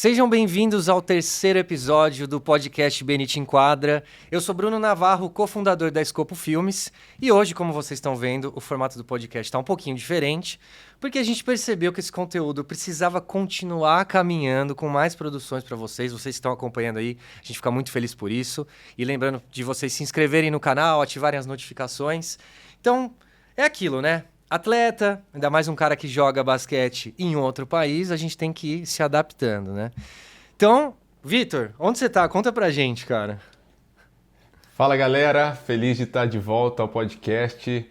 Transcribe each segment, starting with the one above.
Sejam bem-vindos ao terceiro episódio do podcast BNT Enquadra. Eu sou Bruno Navarro, cofundador da Escopo Filmes, e hoje, como vocês estão vendo, o formato do podcast está um pouquinho diferente, porque a gente percebeu que esse conteúdo precisava continuar caminhando com mais produções para vocês. Vocês estão acompanhando aí, a gente fica muito feliz por isso. E lembrando de vocês se inscreverem no canal, ativarem as notificações. Então, é aquilo, né? Atleta, ainda mais um cara que joga basquete em outro país, a gente tem que ir se adaptando, né? Então, Vitor, onde você tá? Conta pra gente, cara. Fala, galera, feliz de estar de volta ao podcast.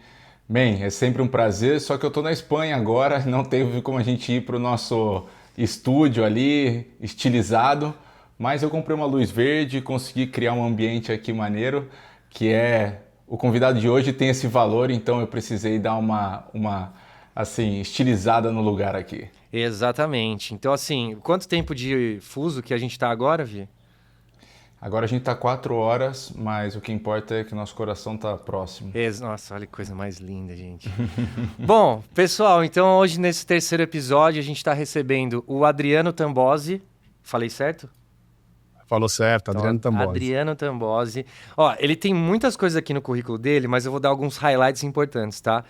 Bem, é sempre um prazer, só que eu tô na Espanha agora, não teve como a gente ir pro nosso estúdio ali, estilizado, mas eu comprei uma luz verde e consegui criar um ambiente aqui maneiro, que é... O convidado de hoje tem esse valor, então eu precisei dar uma assim, estilizada no lugar aqui. Exatamente. Então, assim, quanto tempo de fuso que a gente tá agora, Vi? Agora a gente tá 4 horas, mas o que importa é que o nosso coração tá próximo. Nossa, olha que coisa mais linda, gente. Bom, pessoal, então hoje nesse terceiro episódio a gente tá recebendo o Adriano Tambosi. Falei certo? Falou certo, Adriano Tambosi. Adriano Tambosi. Ó, ele tem muitas coisas aqui no currículo dele, mas eu vou dar alguns highlights importantes, tá?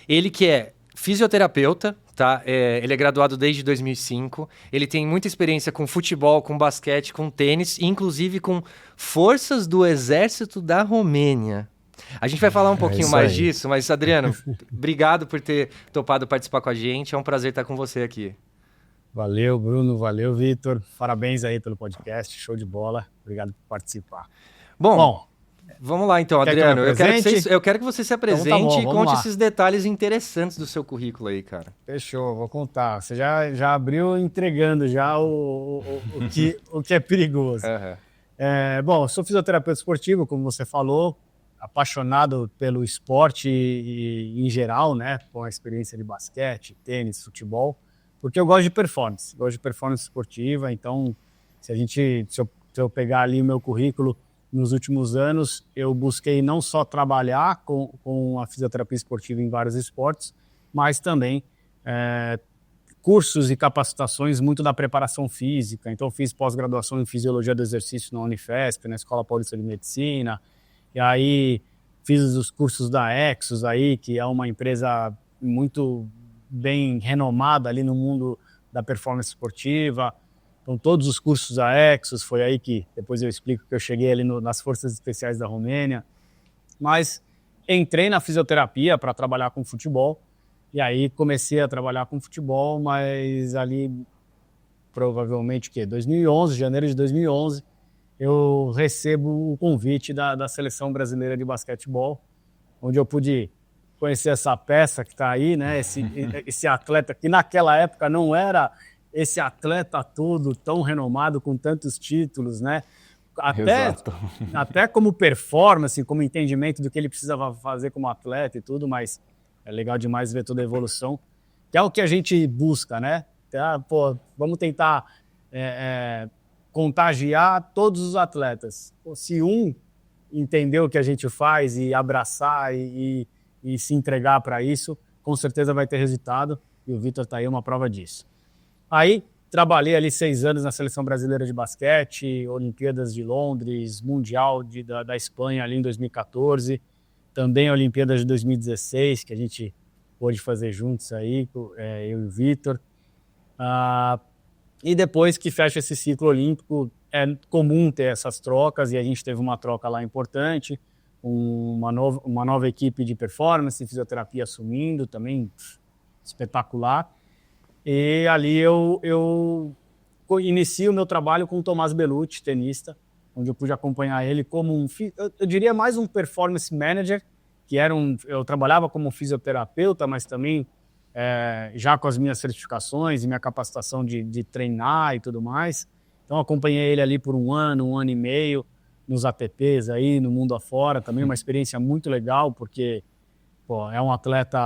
Ele que é fisioterapeuta, tá? Ele é graduado desde 2005. Ele tem muita experiência com futebol, com basquete, com tênis, inclusive com forças do exército da Romênia. A gente vai falar um pouquinho mais disso, mas, Adriano, obrigado por ter topado participar com a gente. É um prazer estar com você aqui. Valeu, Bruno. Valeu, Vitor. Parabéns aí pelo podcast. Show de bola. Obrigado por participar. Bom, vamos lá então, Adriano. Eu quero que você se apresente então, tá bom, e conte lá. Esses detalhes interessantes do seu currículo aí, cara. Fechou, vou contar. Você já abriu entregando já o que é perigoso. Uhum. Bom, eu sou fisioterapeuta esportivo, como você falou, apaixonado pelo esporte e em geral, né, com a experiência de basquete, tênis, futebol, porque eu gosto de performance esportiva. Então, se eu pegar ali o meu currículo, nos últimos anos, eu busquei não só trabalhar com a fisioterapia esportiva em vários esportes, mas também cursos e capacitações muito da preparação física. Então, fiz pós-graduação em Fisiologia do Exercício na Unifesp, na Escola Paulista de Medicina, e aí fiz os cursos da Exos, aí, que é uma empresa muito bem renomada ali no mundo da performance esportiva. Então, todos os cursos da Exos, foi aí que, depois eu explico que eu cheguei ali nas Forças Especiais da Romênia. Mas entrei na fisioterapia para trabalhar com futebol, e aí comecei a trabalhar com futebol, mas ali, provavelmente, 2011, janeiro de 2011, eu recebo o convite da Seleção Brasileira de Basquetebol, onde eu pude conhecer essa peça que está aí, né? Esse atleta que naquela época não era esse atleta todo tão renomado, com tantos títulos, né? Até como performance, como entendimento do que ele precisava fazer como atleta e tudo, mas é legal demais ver toda a evolução, que é o que a gente busca, né? Vamos tentar contagiar todos os atletas. Se um entender o que a gente faz e abraçar e se entregar para isso, com certeza vai ter resultado, e o Vitor está aí uma prova disso. Aí, trabalhei ali 6 anos na Seleção Brasileira de Basquete, Olimpíadas de Londres, Mundial da Espanha ali em 2014, também a Olimpíadas de 2016, que a gente pôde fazer juntos aí, eu e o Vitor. E depois que fecha esse ciclo olímpico, é comum ter essas trocas, e a gente teve uma troca lá importante, uma nova equipe de performance, fisioterapia assumindo, também espetacular. E ali eu inicio o meu trabalho com o Tomás Bellucci, tenista, onde eu pude acompanhar ele como eu diria mais um performance manager, eu trabalhava como fisioterapeuta, mas também já com as minhas certificações e minha capacitação de treinar e tudo mais. Então acompanhei ele ali por um ano e meio, nos ATPs aí, no mundo afora, também uma experiência muito legal, porque é um atleta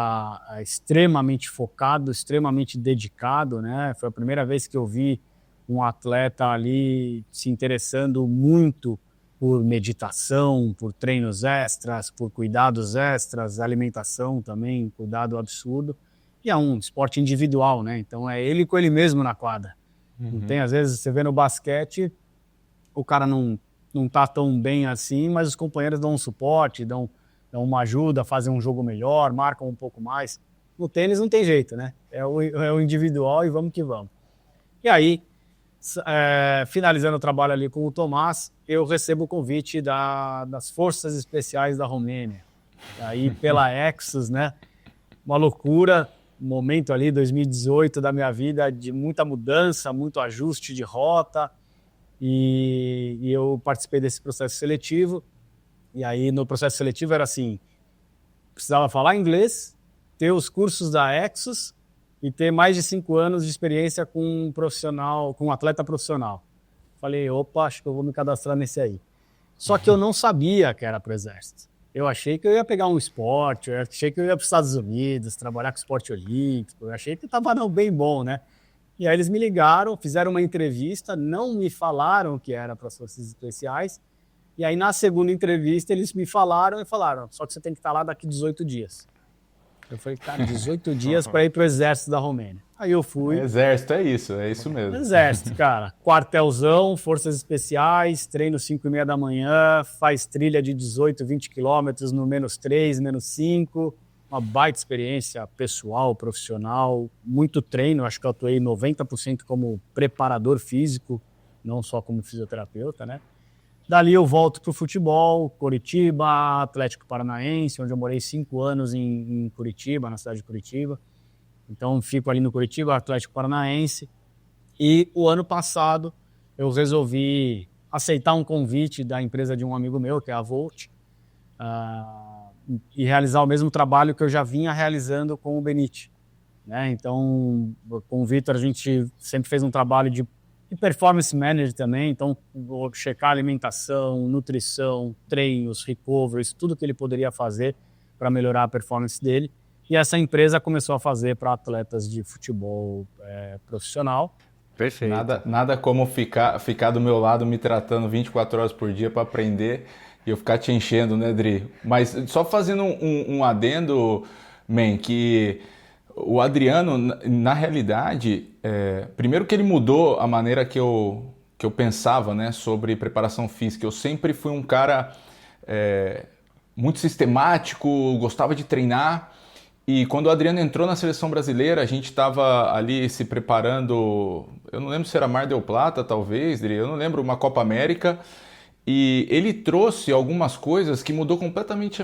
extremamente focado, extremamente dedicado, né? Foi a primeira vez que eu vi um atleta ali se interessando muito por meditação, por treinos extras, por cuidados extras, alimentação também, cuidado absurdo. E é um esporte individual, né? Então é ele com ele mesmo na quadra. Não tem, às vezes, você vê no basquete, o cara não tá tão bem assim, mas os companheiros dão um suporte, dão uma ajuda, fazem um jogo melhor, marcam um pouco mais. No tênis não tem jeito, né? É o individual e vamos que vamos. E aí, finalizando o trabalho ali com o Tomás, eu recebo o convite das Forças Especiais da Romênia. E aí, pela Exus, né? Uma loucura, um momento ali, 2018 da minha vida, de muita mudança, muito ajuste de rota. E eu participei desse processo seletivo. E aí, no processo seletivo era assim, precisava falar inglês, ter os cursos da Exus e ter mais de 5 anos de experiência com um profissional, com um atleta profissional. Falei, opa, acho que eu vou me cadastrar nesse aí. Só que eu não sabia que era para o Exército. Eu achei que eu ia pegar um esporte, eu achei que eu ia para os Estados Unidos, trabalhar com esporte olímpico, eu achei que estava bem bom, né? E aí eles me ligaram, fizeram uma entrevista, não me falaram que era para as Forças Especiais. E aí na segunda entrevista eles me falaram, só que você tem que estar lá daqui 18 dias. Eu falei, cara, 18 dias para ir para o Exército da Romênia. Aí eu fui. Exército, é isso mesmo. Exército, cara. Quartelzão, Forças Especiais, treino 5h30 da manhã, faz trilha de 18, 20 quilômetros no -3, -5. Uma baita experiência pessoal, profissional, muito treino. Acho que eu atuei 90% como preparador físico, não só como fisioterapeuta, né? Dali eu volto para o futebol, Curitiba, Atlético Paranaense, onde eu morei 5 anos em Curitiba, na cidade de Curitiba. Então, fico ali no Curitiba, Atlético Paranaense. E o ano passado, eu resolvi aceitar um convite da empresa de um amigo meu, que é a Volt, e realizar o mesmo trabalho que eu já vinha realizando com o Benite, né? Então, com o Vitor, a gente sempre fez um trabalho de performance manager também. Então, vou checar alimentação, nutrição, treinos, recoveries, tudo que ele poderia fazer para melhorar a performance dele. E essa empresa começou a fazer para atletas de futebol profissional. Perfeito. Nada como ficar do meu lado me tratando 24 horas por dia para aprender e eu ficar te enchendo, né, Dri? Mas só fazendo um adendo, man, que o Adriano, na realidade, primeiro que ele mudou a maneira que eu pensava, né, sobre preparação física. Eu sempre fui um cara muito sistemático, gostava de treinar. E quando o Adriano entrou na seleção brasileira, a gente estava ali se preparando, eu não lembro se era Mar del Plata, talvez, eu não lembro, uma Copa América, e ele trouxe algumas coisas que mudaram completamente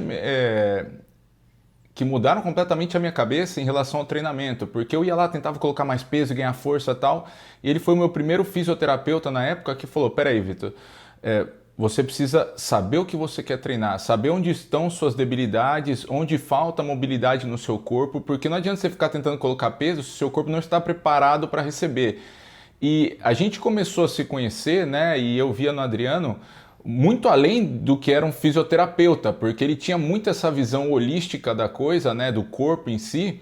a minha cabeça em relação ao treinamento, porque eu ia lá, tentava colocar mais peso, ganhar força e tal, e ele foi o meu primeiro fisioterapeuta na época que falou, peraí, Vitor, você precisa saber o que você quer treinar, saber onde estão suas debilidades, onde falta mobilidade no seu corpo, porque não adianta você ficar tentando colocar peso se o seu corpo não está preparado para receber. E a gente começou a se conhecer, né? E eu via no Adriano muito além do que era um fisioterapeuta, porque ele tinha muito essa visão holística da coisa, né? Do corpo em si.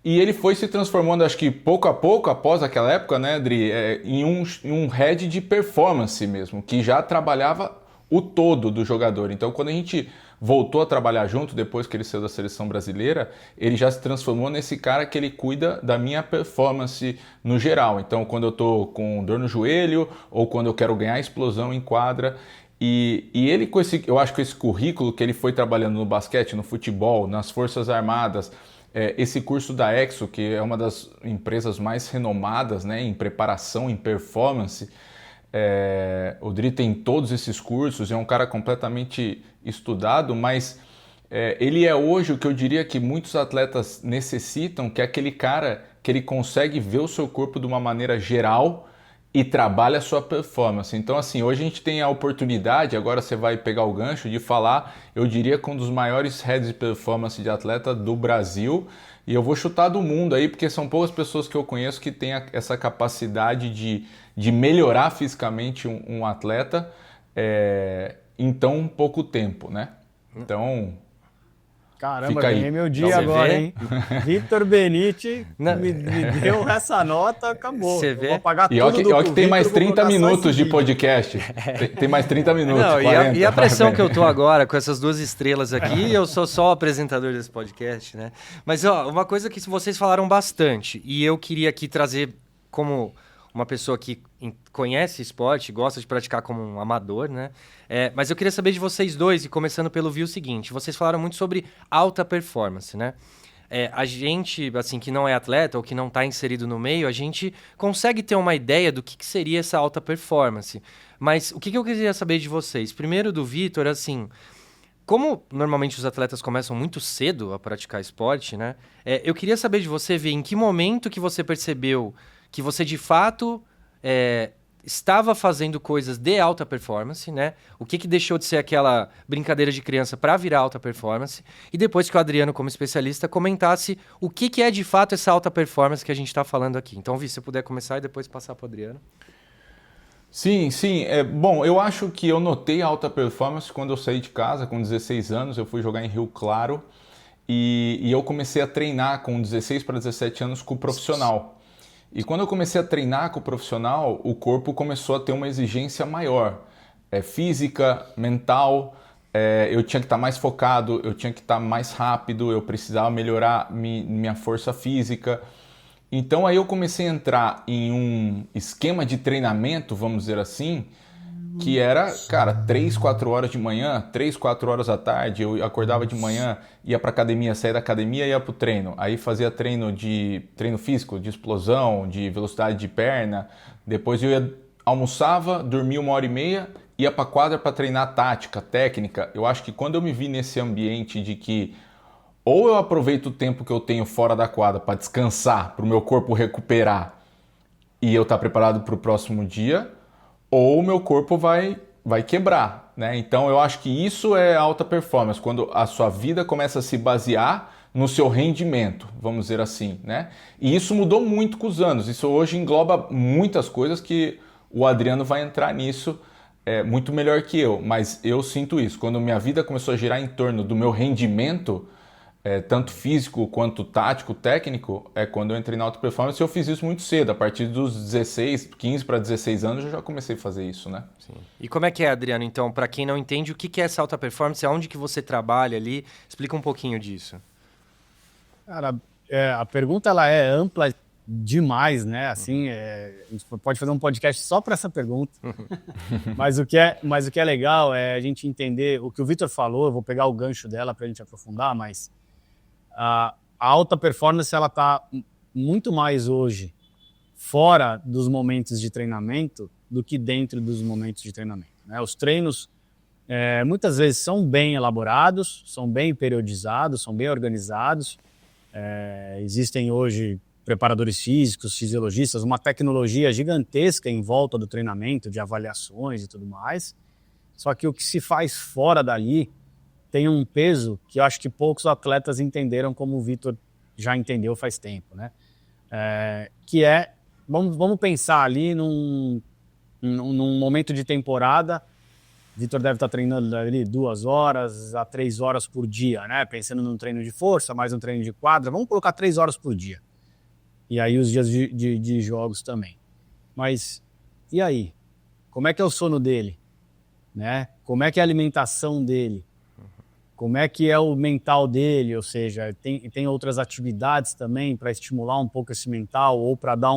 E ele foi se transformando, acho que pouco a pouco, após aquela época, né, Adri, em um head de performance mesmo, que já trabalhava o todo do jogador. Então, quando a gente voltou a trabalhar junto, depois que ele saiu da seleção brasileira, ele já se transformou nesse cara que ele cuida da minha performance no geral. Então, quando eu tô com dor no joelho, ou quando eu quero ganhar explosão em quadra, e ele, eu acho que esse currículo que ele foi trabalhando no basquete, no futebol, nas Forças Armadas, esse curso da Exo, que é uma das empresas mais renomadas, né, em preparação, em performance, o Dri tem todos esses cursos, é um cara completamente estudado, mas ele é hoje o que eu diria que muitos atletas necessitam, que é aquele cara que ele consegue ver o seu corpo de uma maneira geral e trabalha a sua performance. Então, assim, hoje a gente tem a oportunidade, agora você vai pegar o gancho, de falar, eu diria, com um dos maiores heads de performance de atleta do Brasil, e eu vou chutar do mundo aí, porque são poucas pessoas que eu conheço que têm essa capacidade de melhorar fisicamente um atleta em tão pouco tempo, né? Então... Caramba, ganhei meu dia agora, hein? Vitor Benite me deu essa nota, acabou. Você vê? Vou apagar tudo e olha que tem mais 30 minutos de podcast. Tem mais 30 minutos, não, 40. E a pressão que eu tô agora com essas 2 estrelas aqui, eu sou só o apresentador desse podcast, né? Mas, ó, uma coisa que vocês falaram bastante, e eu queria aqui trazer como uma pessoa que conhece esporte, gosta de praticar como um amador, né? Mas eu queria saber de vocês dois, e começando pelo o seguinte, vocês falaram muito sobre alta performance, né? A gente, assim, que não é atleta ou que não está inserido no meio, a gente consegue ter uma ideia do que seria essa alta performance. Mas o que eu queria saber de vocês? Primeiro do Vitor, assim, como normalmente os atletas começam muito cedo a praticar esporte, né? Eu queria saber de você, ver em que momento que você percebeu que você, de fato, estava fazendo coisas de alta performance, né? O que deixou de ser aquela brincadeira de criança para virar alta performance. E depois que o Adriano, como especialista, comentasse o que é, de fato, essa alta performance que a gente está falando aqui. Então, Vi, se você puder começar e depois passar para o Adriano. Sim. Bom, eu acho que eu notei a alta performance quando eu saí de casa, com 16 anos, eu fui jogar em Rio Claro e eu comecei a treinar com 16 para 17 anos com o profissional. E quando eu comecei a treinar com o profissional, o corpo começou a ter uma exigência maior, física, mental, eu tinha que estar mais focado, eu tinha que estar mais rápido, eu precisava melhorar minha força física. Então aí eu comecei a entrar em um esquema de treinamento, vamos dizer assim, que era, cara, 3, 4 horas de manhã, 3, 4 horas à tarde, eu acordava de manhã, ia pra academia, saía da academia e ia pro treino. Aí fazia treino físico, de explosão, de velocidade de perna. Depois almoçava, dormia 1h30, ia pra quadra para treinar tática, técnica. Eu acho que quando eu me vi nesse ambiente de que ou eu aproveito o tempo que eu tenho fora da quadra para descansar, para o meu corpo recuperar e eu estar preparado para o próximo dia, ou o meu corpo vai quebrar, né? Então eu acho que isso é alta performance, quando a sua vida começa a se basear no seu rendimento, vamos dizer assim, né? E isso mudou muito com os anos, isso hoje engloba muitas coisas que o Adriano vai entrar nisso muito melhor que eu, mas eu sinto isso, quando minha vida começou a girar em torno do meu rendimento, tanto físico quanto tático, técnico, quando eu entrei na alta performance, eu fiz isso muito cedo. A partir dos 15 para 16 anos, eu já comecei a fazer isso, né? Sim. E como é que é, Adriano? Então, para quem não entende, o que é essa alta performance? Aonde que você trabalha ali? Explica um pouquinho disso. Cara, a pergunta ela é ampla demais, né? Assim, a gente pode fazer um podcast só para essa pergunta. Mas o que é legal é a gente entender o que o Vitor falou. Eu vou pegar o gancho dela para a gente aprofundar, mas a alta performance ela está muito mais hoje fora dos momentos de treinamento do que dentro dos momentos de treinamento, né? Os treinos muitas vezes são bem elaborados, são bem periodizados, são bem organizados. Existem hoje preparadores físicos, fisiologistas, uma tecnologia gigantesca em volta do treinamento, de avaliações e tudo mais. Só que o que se faz fora dali tem um peso que eu acho que poucos atletas entenderam, como o Vitor já entendeu faz tempo, né? Vamos pensar ali num momento de temporada. O Vitor deve estar treinando ali 2 horas a 3 horas por dia, né? Pensando num treino de força, mais um treino de quadra. Vamos colocar 3 horas por dia. E aí os dias de jogos também. Mas e aí? Como é que é o sono dele? Né? Como é que é a alimentação dele? Como é que é o mental dele? Ou seja, tem outras atividades também para estimular um pouco esse mental ou para dar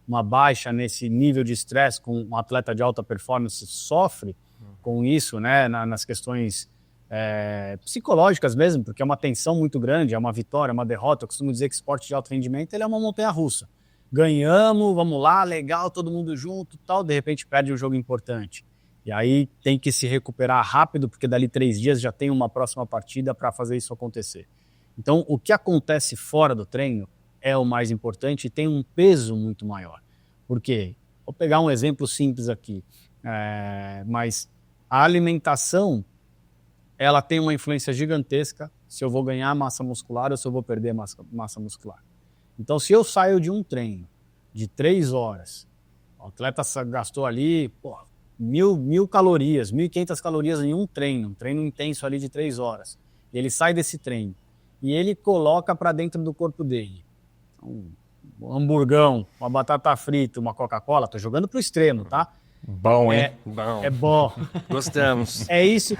uma baixa nesse nível de estresse com um atleta de alta performance sofre com isso, né? Nas questões psicológicas mesmo, porque é uma tensão muito grande, é uma vitória, é uma derrota. Eu costumo dizer que esporte de alto rendimento ele é uma montanha-russa. Ganhamos, vamos lá, legal, todo mundo junto, tal, de repente perde um jogo importante. E aí tem que se recuperar rápido, porque dali 3 dias já tem uma próxima partida para fazer isso acontecer. Então, o que acontece fora do treino é o mais importante e tem um peso muito maior. Por quê? Vou pegar um exemplo simples aqui, mas a alimentação ela tem uma influência gigantesca se eu vou ganhar massa muscular ou se eu vou perder massa muscular. Então, se eu saio de um treino de 3 horas, o atleta gastou ali 1.000 calorias, 1.500 calorias em um treino intenso ali de 3 horas. Ele sai desse treino e ele coloca para dentro do corpo dele um hamburgão, uma batata frita, uma Coca-Cola. Estou jogando para o extremo, tá? Bom, hein? Bom. É bom. Gostamos. É isso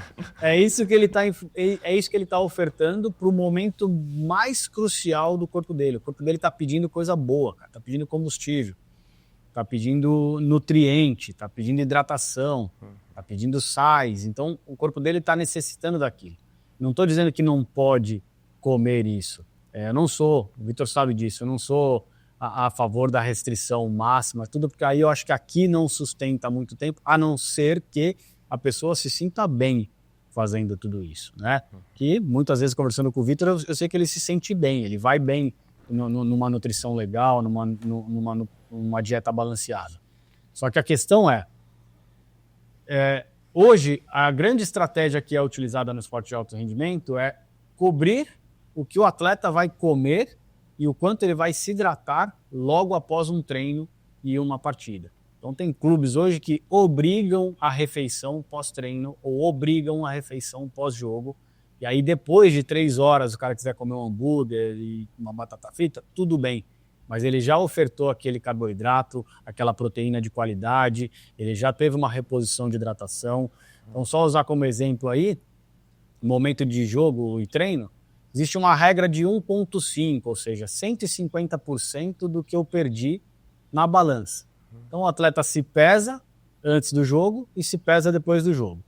que ele tá ofertando para o momento mais crucial do corpo dele. O corpo dele está pedindo coisa boa, cara, tá pedindo combustível. está pedindo nutriente, está pedindo hidratação, está pedindo sais. Então, o corpo dele está necessitando daquilo. Não estou dizendo que não pode comer isso. Eu não sou, o Vitor sabe disso, eu não sou a favor da restrição máxima, tudo, porque aí eu acho que aqui não sustenta muito tempo, a não ser que a pessoa se sinta bem fazendo tudo isso, né? Que muitas vezes, conversando com o Vitor, eu sei que ele se sente bem, ele vai bem numa nutrição legal, numa dieta balanceada. Só que a questão hoje, a grande estratégia que é utilizada no esporte de alto rendimento é cobrir o que o atleta vai comer e o quanto ele vai se hidratar logo após um treino e uma partida. Então tem clubes hoje que obrigam a refeição pós-treino ou obrigam a refeição pós-jogo. E aí depois de 3 horas o cara quiser comer um hambúrguer e uma batata frita, tudo bem. Mas ele já ofertou aquele carboidrato, aquela proteína de qualidade, ele já teve uma reposição de hidratação. Então só usar como exemplo aí, no momento de jogo e treino, existe uma regra de 1,5, ou seja, 150% do que eu perdi na balança. Então o atleta se pesa antes do jogo e se pesa depois do jogo.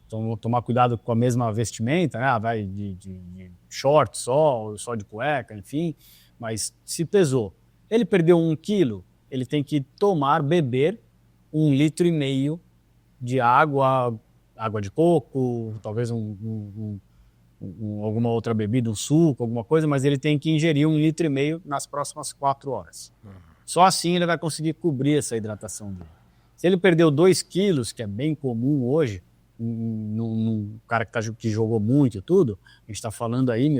Então vou tomar cuidado com a mesma vestimenta, né? Vai de short só, ou só de cueca, enfim, mas se pesou. Ele perdeu 1 quilo, ele tem que beber 1,5 litro de água de coco, talvez alguma outra bebida, um suco, alguma coisa, mas ele tem que ingerir 1,5 litro nas próximas 4 horas. Só assim ele vai conseguir cobrir essa hidratação dele. Se ele perdeu 2 quilos, que é bem comum hoje, num cara que jogou muito e tudo, a gente está falando aí,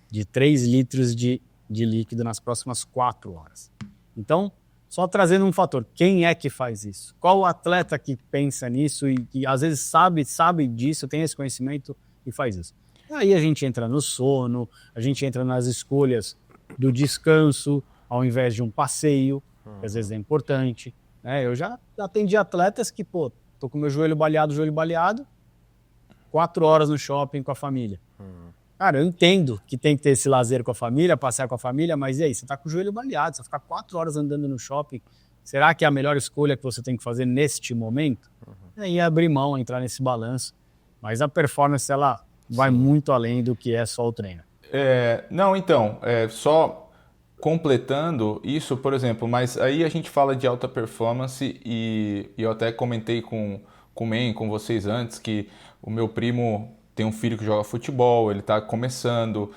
de 3 litros de líquido nas próximas 4 horas. Então, só trazendo um fator, quem é que faz isso? Qual o atleta que pensa nisso e que às vezes sabe disso, tem esse conhecimento e faz isso? Aí a gente entra no sono, a gente entra nas escolhas do descanso, ao invés de um passeio, que às vezes é importante. Eu já atendi atletas que, tô com meu joelho baleado, 4 horas no shopping com a família. Cara, eu entendo que tem que ter esse lazer com a família, passear com a família, mas e aí, você tá com o joelho baleado, você vai ficar 4 horas andando no shopping, será que é a melhor escolha que você tem que fazer neste momento? Aí abrir mão, entrar nesse balanço. Mas a performance, ela vai muito além do que é só o treino. Só completando isso, por exemplo, mas aí a gente fala de alta performance e eu até comentei com o Men, com vocês antes, que o meu primo tem um filho que joga futebol, ele está começando,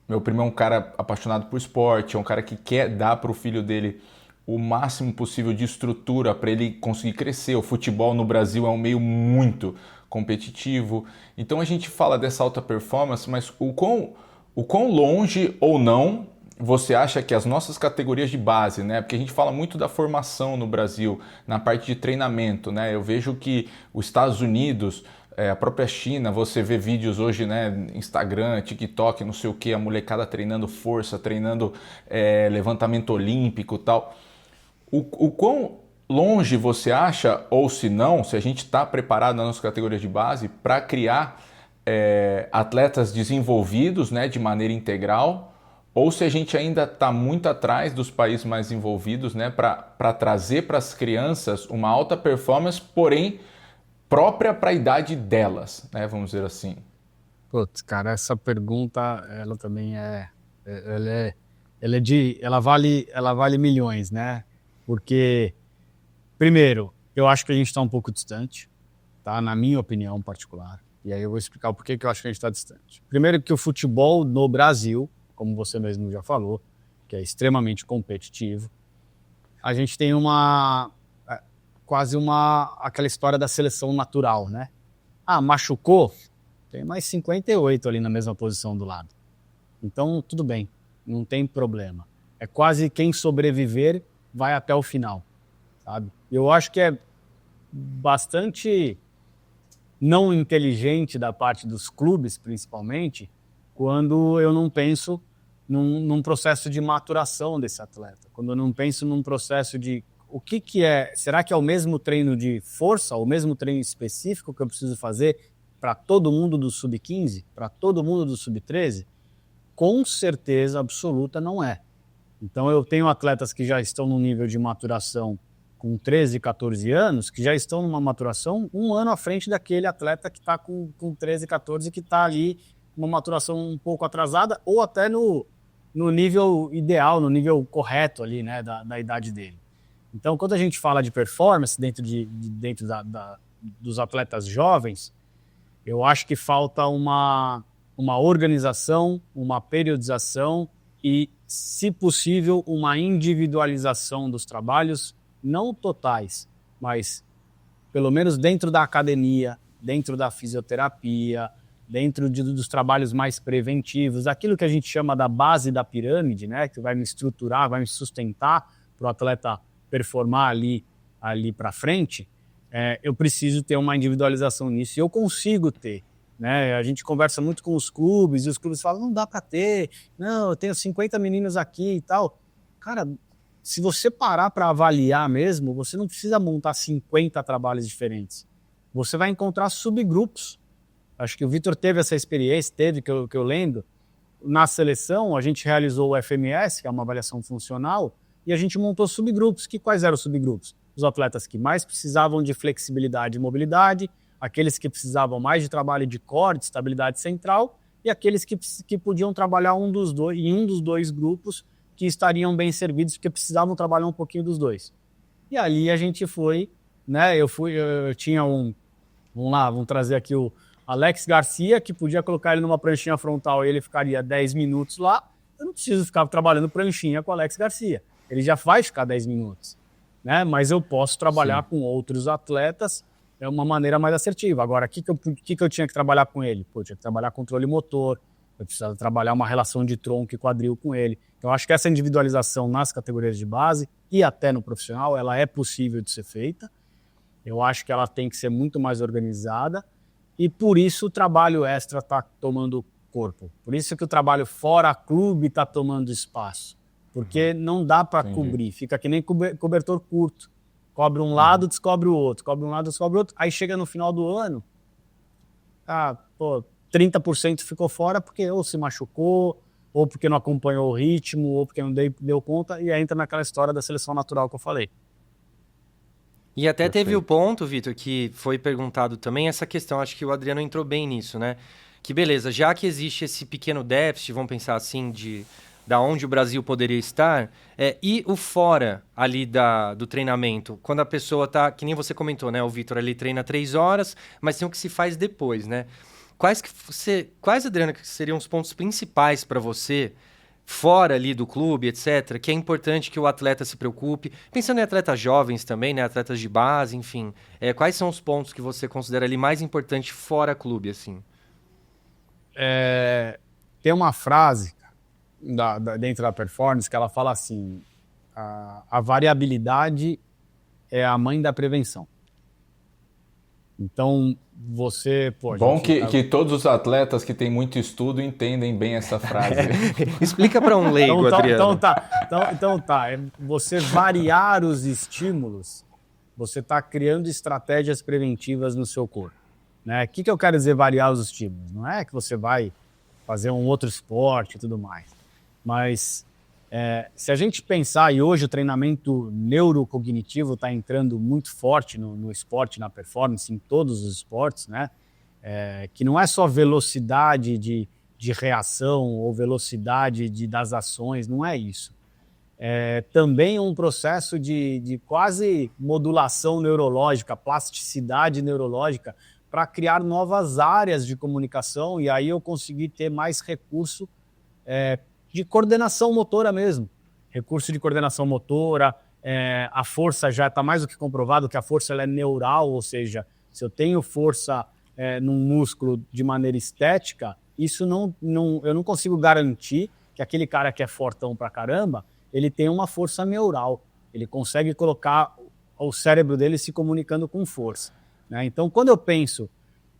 meu primo é um cara apaixonado por esporte, é um cara que quer dar para o filho dele o máximo possível de estrutura para ele conseguir crescer. O futebol no Brasil é um meio muito competitivo, então a gente fala dessa alta performance, mas o quão longe ou não você acha que as nossas categorias de base, né? Porque a gente fala muito da formação no Brasil, na parte de treinamento, né? Eu vejo que os Estados Unidos, a própria China, você vê vídeos hoje, né? Instagram, TikTok, não sei o que, a molecada treinando força, treinando levantamento olímpico e tal. O quão longe você acha, ou se não, se a gente está preparado nas nossas categorias de base para criar atletas desenvolvidos, né, de maneira integral, ou se a gente ainda está muito atrás dos países mais envolvidos, né, para trazer para as crianças uma alta performance, porém própria para a idade delas, né, vamos dizer assim. Putz, cara, essa pergunta, ela também ela vale milhões, né? Porque, primeiro, eu acho que a gente está um pouco distante, tá? Na minha opinião particular. E aí eu vou explicar o porquê que eu acho que a gente está distante. Primeiro que o futebol no Brasil, como você mesmo já falou, que é extremamente competitivo, a gente tem aquela história da seleção natural, né? Machucou, tem mais 58 ali na mesma posição do lado. Então, tudo bem, não tem problema. É quase quem sobreviver vai até o final, sabe? Eu acho que é bastante não inteligente da parte dos clubes, principalmente, quando eu não penso num processo de maturação desse atleta, quando eu não penso num processo de o que é, será que é o mesmo treino de força, o mesmo treino específico que eu preciso fazer para todo mundo do sub-15, para todo mundo do sub-13? Com certeza absoluta não é. Então eu tenho atletas que já estão no nível de maturação com 13, 14 anos, que já estão numa maturação um ano à frente daquele atleta que está com 13, 14, que está ali uma maturação um pouco atrasada, ou até no nível ideal, no nível correto ali, né, da idade dele. Então, quando a gente fala de performance dentro dos atletas jovens, eu acho que falta uma organização, uma periodização e, se possível, uma individualização dos trabalhos, não totais, mas pelo menos dentro da academia, dentro da fisioterapia, dentro dos trabalhos mais preventivos, aquilo que a gente chama da base da pirâmide, né, que vai me estruturar, vai me sustentar para o atleta performar ali para frente, eu preciso ter uma individualização nisso, e eu consigo ter. Né? A gente conversa muito com os clubes, e os clubes falam, não dá para ter, não, eu tenho 50 meninos aqui e tal. Cara, se você parar para avaliar mesmo, você não precisa montar 50 trabalhos diferentes. Você vai encontrar subgrupos. Acho que o Vitor teve essa experiência, que eu lembro. Na seleção, a gente realizou o FMS, que é uma avaliação funcional, e a gente montou subgrupos. Quais eram os subgrupos? Os atletas que mais precisavam de flexibilidade e mobilidade, aqueles que precisavam mais de trabalho de core, de estabilidade central, e aqueles que podiam trabalhar em um dos dois grupos que estariam bem servidos, porque precisavam trabalhar um pouquinho dos dois. E ali a gente foi, né? Eu tinha vamos trazer aqui o Alex Garcia, que podia colocar ele numa pranchinha frontal e ele ficaria 10 minutos lá. Eu não preciso ficar trabalhando pranchinha com o Alex Garcia. Ele já vai ficar 10 minutos. Né? Mas eu posso trabalhar com outros atletas de uma maneira mais assertiva. Agora, o que eu tinha que trabalhar com ele? Eu tinha que trabalhar controle motor, eu precisava trabalhar uma relação de tronco e quadril com ele. Então, eu acho que essa individualização nas categorias de base e até no profissional, ela é possível de ser feita. Eu acho que ela tem que ser muito mais organizada e, por isso, o trabalho extra está tomando corpo. Por isso que o trabalho fora clube está tomando espaço. Porque não dá para cobrir, fica que nem cobertor curto. Cobre um lado, descobre o outro, cobre um lado, descobre o outro. Aí chega no final do ano, 30% ficou fora porque ou se machucou, ou porque não acompanhou o ritmo, ou porque não deu conta, e aí entra naquela história da seleção natural que eu falei. E até teve o ponto, Vitor, que foi perguntado também, essa questão, acho que o Adriano entrou bem nisso, né? Que beleza, já que existe esse pequeno déficit, vamos pensar assim, da onde o Brasil poderia estar, e o fora ali do treinamento, quando a pessoa tá, que nem você comentou, né? O Vitor ali treina 3 horas, mas tem o que se faz depois, né? Quais, Adriano, que seriam os pontos principais para você, fora ali do clube, etc., que é importante que o atleta se preocupe? Pensando em atletas jovens também, né? Atletas de base, enfim. Quais são os pontos que você considera ali mais importantes fora clube, assim? Tem uma frase dentro da performance que ela fala assim, a variabilidade é a mãe da prevenção. Então, você... Bom que todos os atletas que têm muito estudo entendem bem essa frase. Explica para um leigo, Adriano. Então tá. Você variar os estímulos, você está criando estratégias preventivas no seu corpo. Né? O que eu quero dizer variar os estímulos? Não é que você vai fazer um outro esporte e tudo mais. Mas se a gente pensar, e hoje o treinamento neurocognitivo está entrando muito forte no esporte, na performance, em todos os esportes, né? Que não é só velocidade de reação ou velocidade das ações, não é isso. É também um processo de quase modulação neurológica, plasticidade neurológica, para criar novas áreas de comunicação e aí eu conseguir ter mais recurso de coordenação motora mesmo. Recurso de coordenação motora, a força já está mais do que comprovado que a força ela é neural, ou seja, se eu tenho força num músculo de maneira estética, isso eu não consigo garantir que aquele cara que é fortão pra caramba, ele tem uma força neural. Ele consegue colocar o cérebro dele se comunicando com força. Né? Então, quando eu penso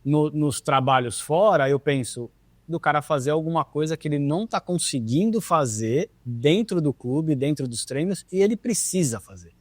nos trabalhos fora, eu penso do cara fazer alguma coisa que ele não está conseguindo fazer dentro do clube, dentro dos treinos, e ele precisa fazer.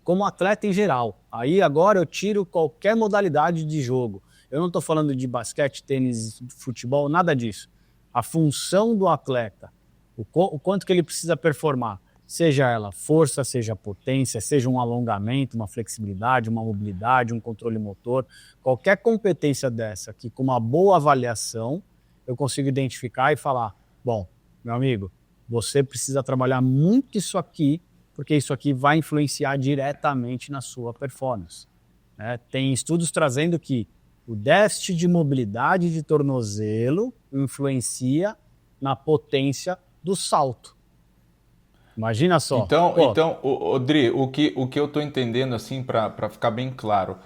Como atleta em geral. Aí agora eu tiro qualquer modalidade de jogo. Eu não estou falando de basquete, tênis, futebol, nada disso. A função do atleta, o quanto que ele precisa performar. seja ela força, seja potência, seja um alongamento, uma flexibilidade, uma mobilidade, um controle motor, qualquer competência dessa que com uma boa avaliação eu consigo identificar e falar, bom, meu amigo, você precisa trabalhar muito isso aqui, porque isso aqui vai influenciar diretamente na sua performance. Né? Tem estudos trazendo que o déficit de mobilidade de tornozelo influencia na potência do salto. Imagina só. Então, Dri, o que eu estou entendendo, assim, para ficar bem claro,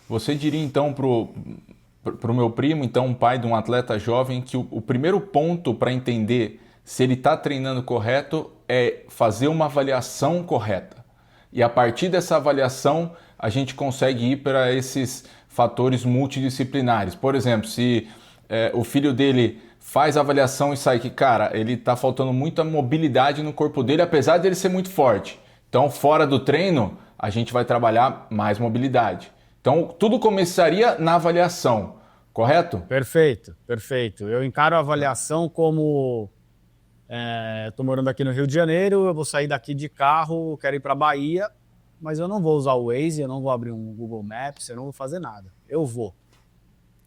você diria então pro meu primo, então um pai de um atleta jovem, que o primeiro ponto para entender se ele está treinando correto é fazer uma avaliação correta. E a partir dessa avaliação, a gente consegue ir para esses fatores multidisciplinares. Por exemplo, se o filho dele faz a avaliação e sai que, cara, ele está faltando muita mobilidade no corpo dele, apesar de ele ser muito forte. Então, fora do treino, a gente vai trabalhar mais mobilidade. Então, tudo começaria na avaliação, correto? Perfeito, perfeito. Eu encaro a avaliação como... Estou morando aqui no Rio de Janeiro, eu vou sair daqui de carro, quero ir para a Bahia, mas eu não vou usar o Waze, eu não vou abrir um Google Maps, eu não vou fazer nada. Eu vou.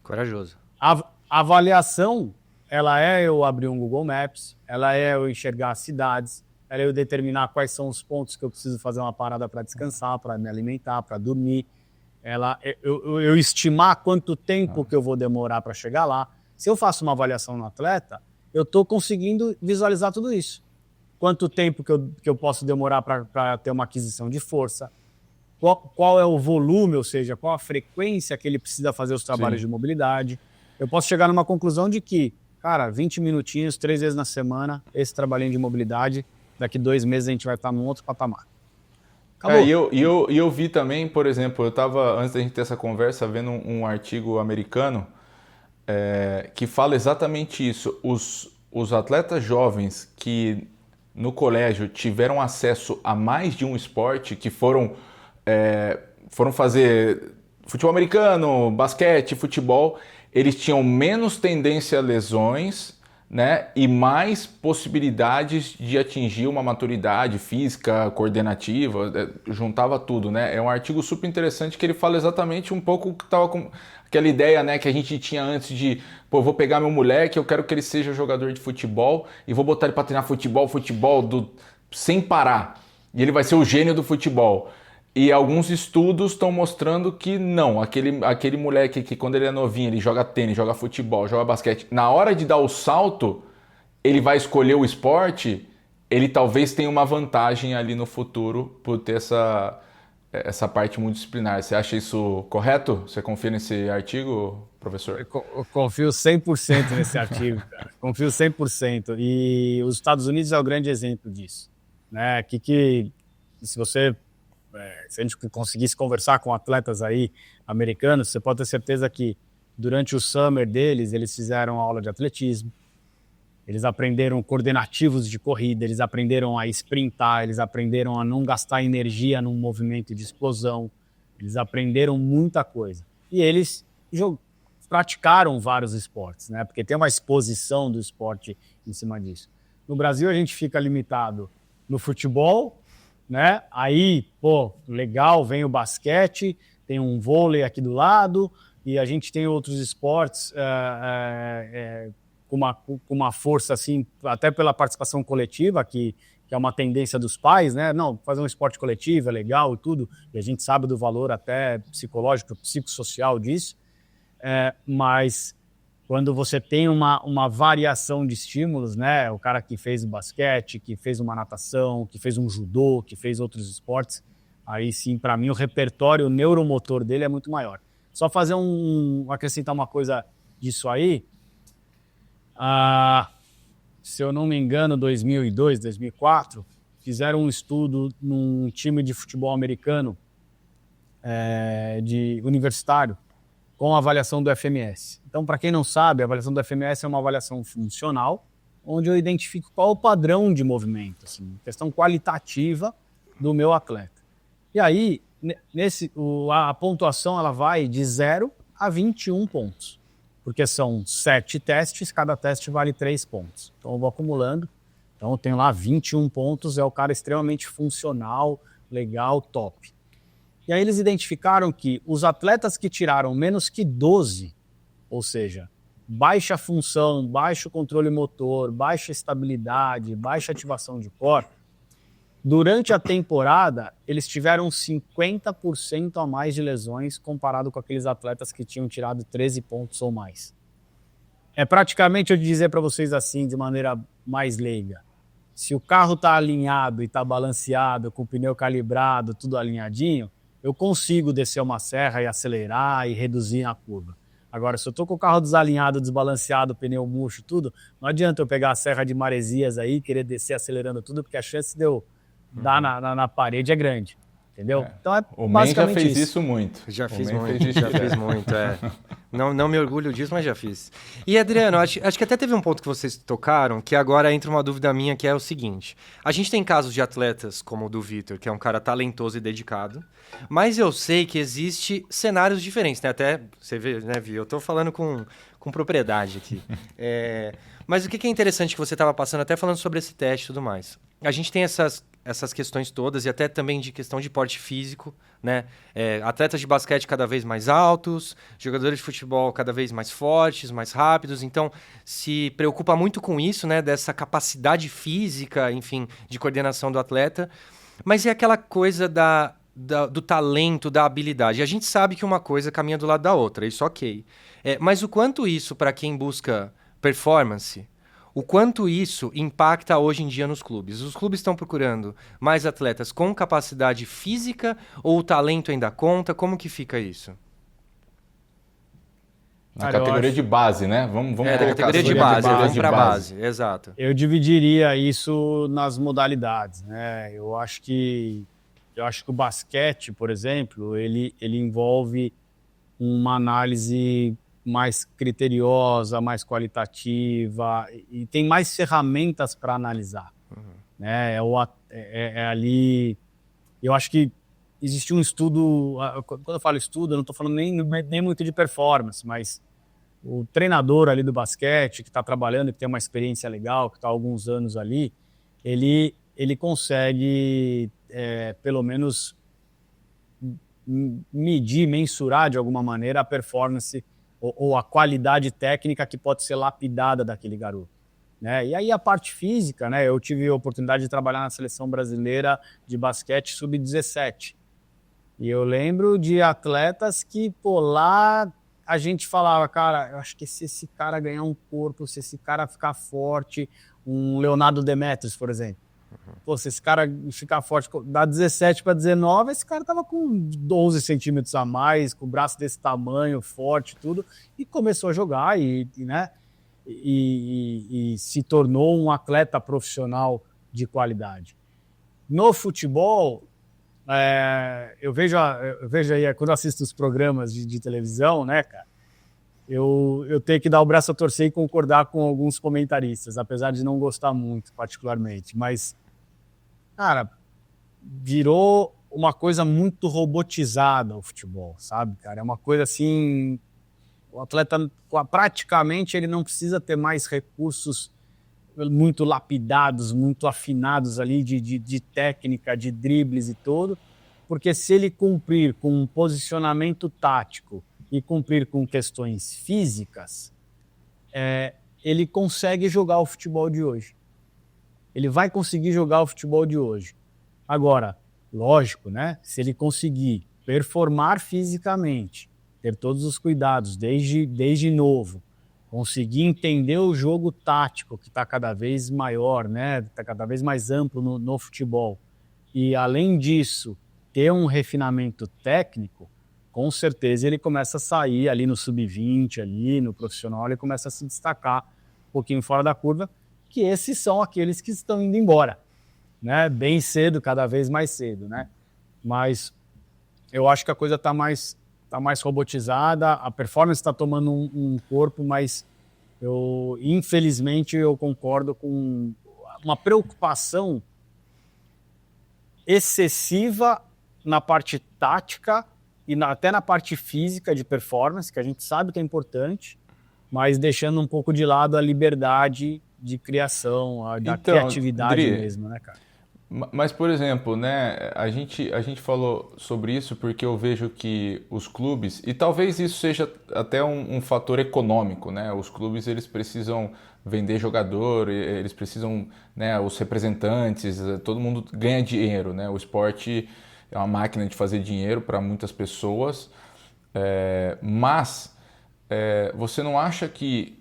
Corajoso. A avaliação, ela é eu abrir um Google Maps, ela é eu enxergar as cidades, ela é eu determinar quais são os pontos que eu preciso fazer uma parada para descansar, para me alimentar, para dormir. Eu estimar quanto tempo que eu vou demorar para chegar lá. Se eu faço uma avaliação no atleta, eu estou conseguindo visualizar tudo isso. Quanto tempo que eu posso demorar para ter uma aquisição de força, qual é o volume, ou seja, qual a frequência que ele precisa fazer os trabalhos de mobilidade. Eu posso chegar numa conclusão de que, cara, 20 minutinhos, 3 vezes na semana, esse trabalhinho de mobilidade, daqui 2 meses a gente vai estar num outro patamar. Acabou. Eu vi também, por exemplo, eu estava, antes da gente ter essa conversa, vendo um artigo americano que fala exatamente isso. Os atletas jovens que no colégio tiveram acesso a mais de um esporte, que foram fazer futebol americano, basquete, futebol, eles tinham menos tendência a lesões, né, e mais possibilidades de atingir uma maturidade física, coordenativa, juntava tudo, né? É um artigo super interessante que ele fala exatamente um pouco o que estava com aquela ideia, né, que a gente tinha antes de, pô, eu vou pegar meu moleque, eu quero que ele seja jogador de futebol e vou botar ele para treinar futebol sem parar. E ele vai ser o gênio do futebol. E alguns estudos estão mostrando que não, aquele moleque que quando ele é novinho, ele joga tênis, joga futebol, joga basquete, na hora de dar o salto, ele vai escolher o esporte, ele talvez tenha uma vantagem ali no futuro por ter essa parte multidisciplinar. Você acha isso correto? Você confia nesse artigo, professor? Eu confio 100% nesse artigo, cara. Confio 100%. E os Estados Unidos é o grande exemplo disso. Né? Se a gente conseguisse conversar com atletas aí americanos, você pode ter certeza que durante o summer deles, eles fizeram aula de atletismo, eles aprenderam coordenativos de corrida, eles aprenderam a sprintar, eles aprenderam a não gastar energia num movimento de explosão, eles aprenderam muita coisa. E eles praticaram vários esportes, né? Porque tem uma exposição do esporte em cima disso. No Brasil, a gente fica limitado no futebol, né? Aí, pô, legal, vem o basquete, tem um vôlei aqui do lado e a gente tem outros esportes com uma força assim, até pela participação coletiva, que é uma tendência dos pais, né? Não, fazer um esporte coletivo é legal e tudo, e a gente sabe do valor até psicológico, psicossocial disso, mas quando você tem uma variação de estímulos, né? O cara que fez o basquete, que fez uma natação, que fez um judô, que fez outros esportes, aí sim, para mim, o repertório neuromotor dele é muito maior. Só fazer acrescentar uma coisa disso aí, se eu não me engano, 2002, 2004, fizeram um estudo num time de futebol americano de universitário, com a avaliação do FMS. Então, para quem não sabe, a avaliação do FMS é uma avaliação funcional, onde eu identifico qual é o padrão de movimento, assim, questão qualitativa do meu atleta. E aí, a pontuação ela vai de 0 a 21 pontos, porque são 7 testes, cada teste vale 3 pontos. Então, eu vou acumulando. Então eu tenho lá 21 pontos, é o cara extremamente funcional, legal, top. E aí eles identificaram que os atletas que tiraram menos que 12, ou seja, baixa função, baixo controle motor, baixa estabilidade, baixa ativação de core, durante a temporada eles tiveram 50% a mais de lesões comparado com aqueles atletas que tinham tirado 13 pontos ou mais. É praticamente eu dizer para vocês assim, de maneira mais leiga. Se o carro está alinhado e está balanceado, com o pneu calibrado, tudo alinhadinho, eu consigo descer uma serra e acelerar e reduzir a curva. Agora, se eu estou com o carro desalinhado, desbalanceado, pneu murcho, tudo, não adianta eu pegar a serra de Maresias aí, querer descer acelerando tudo, porque a chance de eu dar na parede é grande. Entendeu? Então é o basicamente Men já fez isso muito. Já fiz muito, já fiz muito, é. Não me orgulho disso, mas já fiz. E, Adriano, acho que até teve um ponto que vocês tocaram, que agora entra uma dúvida minha, que é o seguinte. A gente tem casos de atletas, como o do Vitor, que é um cara talentoso e dedicado, mas eu sei que existe cenários diferentes, né? Até, você vê, né, Vi? Eu tô falando com propriedade aqui. Mas o que é interessante que você estava passando, até falando sobre esse teste e tudo mais. A gente tem essas questões todas, e até também de questão de porte físico, né? Atletas de basquete cada vez mais altos, jogadores de futebol cada vez mais fortes, mais rápidos, então se preocupa muito com isso, né? Dessa capacidade física, enfim, de coordenação do atleta, mas é aquela coisa do talento, da habilidade. A gente sabe que uma coisa caminha do lado da outra, isso ok. Mas o quanto isso, para quem busca performance, o quanto isso impacta hoje em dia nos clubes? Os clubes estão procurando mais atletas com capacidade física ou o talento ainda conta? Como que fica isso? Na categoria de base, né? Vamos da categoria de base, vamos para base, exato. Eu dividiria isso nas modalidades, né? Eu acho que o basquete, por exemplo, ele envolve uma análise mais criteriosa, mais qualitativa, e tem mais ferramentas para analisar. Né? Ali... Eu acho que existe um estudo... Quando eu falo estudo, eu não estou falando nem muito de performance, mas o treinador ali do basquete, que está trabalhando, que tem uma experiência legal, que está há alguns anos ali, ele consegue, pelo menos, medir, mensurar de alguma maneira a performance ou a qualidade técnica que pode ser lapidada daquele garoto. Né? E aí a parte física, né? Eu tive a oportunidade de trabalhar na seleção brasileira de basquete sub-17. E eu lembro de atletas que, lá a gente falava, cara, eu acho que se esse cara ganhar um corpo, se esse cara ficar forte, um Leonardo Demetrios, por exemplo, se esse cara ficar forte, da 17 para 19, esse cara tava com 12 centímetros a mais, com o braço desse tamanho, forte, tudo, e começou a jogar e se tornou um atleta profissional de qualidade. No futebol, eu vejo aí, quando eu assisto os programas de televisão, né, cara, eu tenho que dar o braço a torcer e concordar com alguns comentaristas, apesar de não gostar muito, particularmente, mas cara, virou uma coisa muito robotizada o futebol, sabe, cara? É uma coisa assim... O atleta, praticamente, ele não precisa ter mais recursos muito lapidados, muito afinados ali de técnica, de dribles e tudo, porque se ele cumprir com um posicionamento tático e cumprir com questões físicas, ele consegue jogar o futebol de hoje. Ele vai conseguir jogar o futebol de hoje. Agora, lógico, né? Se ele conseguir performar fisicamente, ter todos os cuidados desde novo, conseguir entender o jogo tático, que está cada vez maior, né? Está cada vez mais amplo no futebol, e além disso, ter um refinamento técnico, com certeza ele começa a sair ali no sub-20, ali no profissional, ele começa a se destacar um pouquinho fora da curva, que esses são aqueles que estão indo embora, né? Bem cedo, cada vez mais cedo, né? Mas eu acho que a coisa está mais robotizada, a performance está tomando um corpo, mas infelizmente eu concordo com uma preocupação excessiva na parte tática e até na parte física de performance, que a gente sabe que é importante, mas deixando um pouco de lado a liberdade de criação, da Então, criatividade Dri, mesmo, né, cara? mas, por exemplo, né, a gente falou sobre isso porque eu vejo que os clubes, e talvez isso seja até um fator econômico, né? Os clubes eles precisam vender jogador, eles precisam, né, os representantes, todo mundo ganha dinheiro, né? O esporte é uma máquina de fazer dinheiro para muitas pessoas, mas você não acha que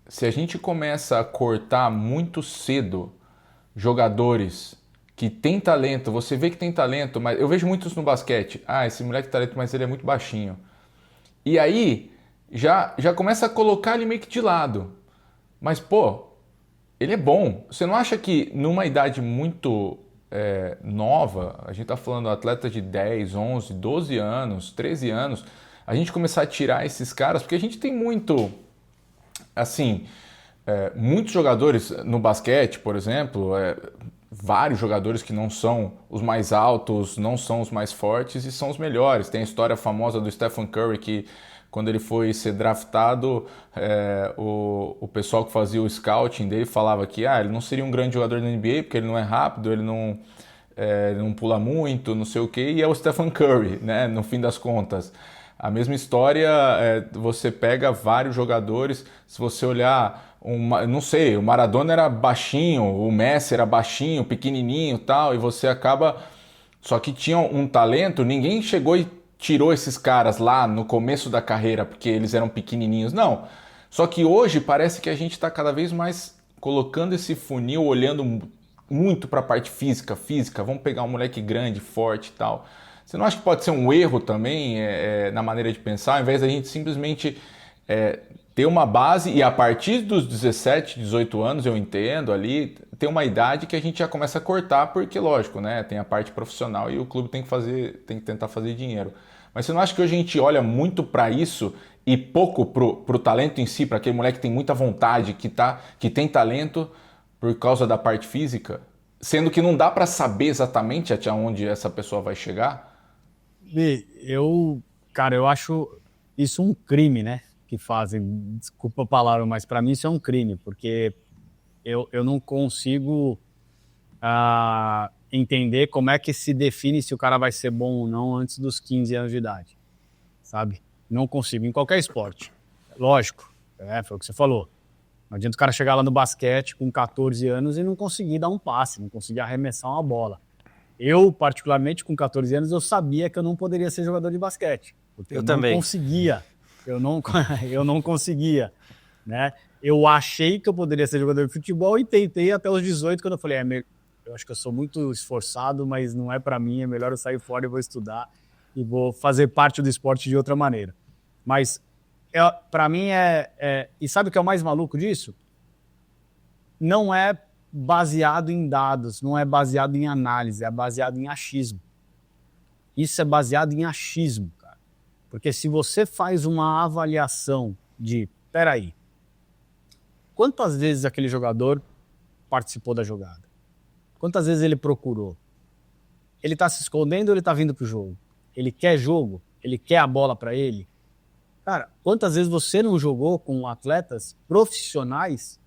se a gente começa a cortar muito cedo jogadores que têm talento, você vê que tem talento, mas eu vejo muitos no basquete. Ah, esse moleque tem talento, mas ele é muito baixinho. E aí já começa a colocar ele meio que de lado. Mas, pô, ele é bom. Você não acha que numa idade muito nova, a gente tá falando atleta de 10, 11, 12 anos, 13 anos, a gente começar a tirar esses caras, porque a gente tem muito, assim, muitos jogadores no basquete, por exemplo, vários jogadores que não são os mais altos, não são os mais fortes e são os melhores. Tem a história famosa do Stephen Curry que quando ele foi ser draftado, o pessoal que fazia o scouting dele falava que ele não seria um grande jogador da NBA porque ele não é rápido, ele não pula muito, não sei o que, e é o Stephen Curry, né, no fim das contas. A mesma história, você pega vários jogadores, se você olhar, não sei, o Maradona era baixinho, o Messi era baixinho, pequenininho e tal, e você acaba... Só que tinha um talento, ninguém chegou e tirou esses caras lá no começo da carreira porque eles eram pequenininhos, não. Só que hoje parece que a gente está cada vez mais colocando esse funil, olhando muito para a parte física, vamos pegar um moleque grande, forte e tal. Você não acha que pode ser um erro também na maneira de pensar, ao invés da gente simplesmente ter uma base e a partir dos 17, 18 anos, eu entendo ali, ter uma idade que a gente já começa a cortar, porque lógico, né, tem a parte profissional e o clube tem que tentar fazer dinheiro. Mas você não acha que hoje a gente olha muito para isso e pouco pro talento em si, para aquele moleque que tem muita vontade, que tem talento por causa da parte física? Sendo que não dá para saber exatamente até onde essa pessoa vai chegar? Cara, eu acho isso um crime, né? Que fazem, desculpa a palavra, mas para mim isso é um crime, porque eu não consigo entender como é que se define se o cara vai ser bom ou não antes dos 15 anos de idade, sabe? Não consigo, em qualquer esporte. Lógico, foi o que você falou. Não adianta o cara chegar lá no basquete com 14 anos e não conseguir dar um passe, não conseguir arremessar uma bola. Eu, particularmente, com 14 anos, eu sabia que eu não poderia ser jogador de basquete. Porque eu também não conseguia. Eu não conseguia, né? Eu achei que eu poderia ser jogador de futebol e tentei até os 18, quando eu falei, eu acho que eu sou muito esforçado, mas não é para mim, é melhor eu sair fora e vou estudar e vou fazer parte do esporte de outra maneira. Mas, para mim, e sabe o que é o mais maluco disso? Não é baseado em dados, não é baseado em análise, é baseado em achismo. Isso é baseado em achismo, cara. Porque se você faz uma avaliação de, peraí, quantas vezes aquele jogador participou da jogada? Quantas vezes ele procurou? Ele está se escondendo ou ele está vindo pro jogo? Ele quer jogo? Ele quer a bola para ele? Cara, quantas vezes você não jogou com atletas profissionais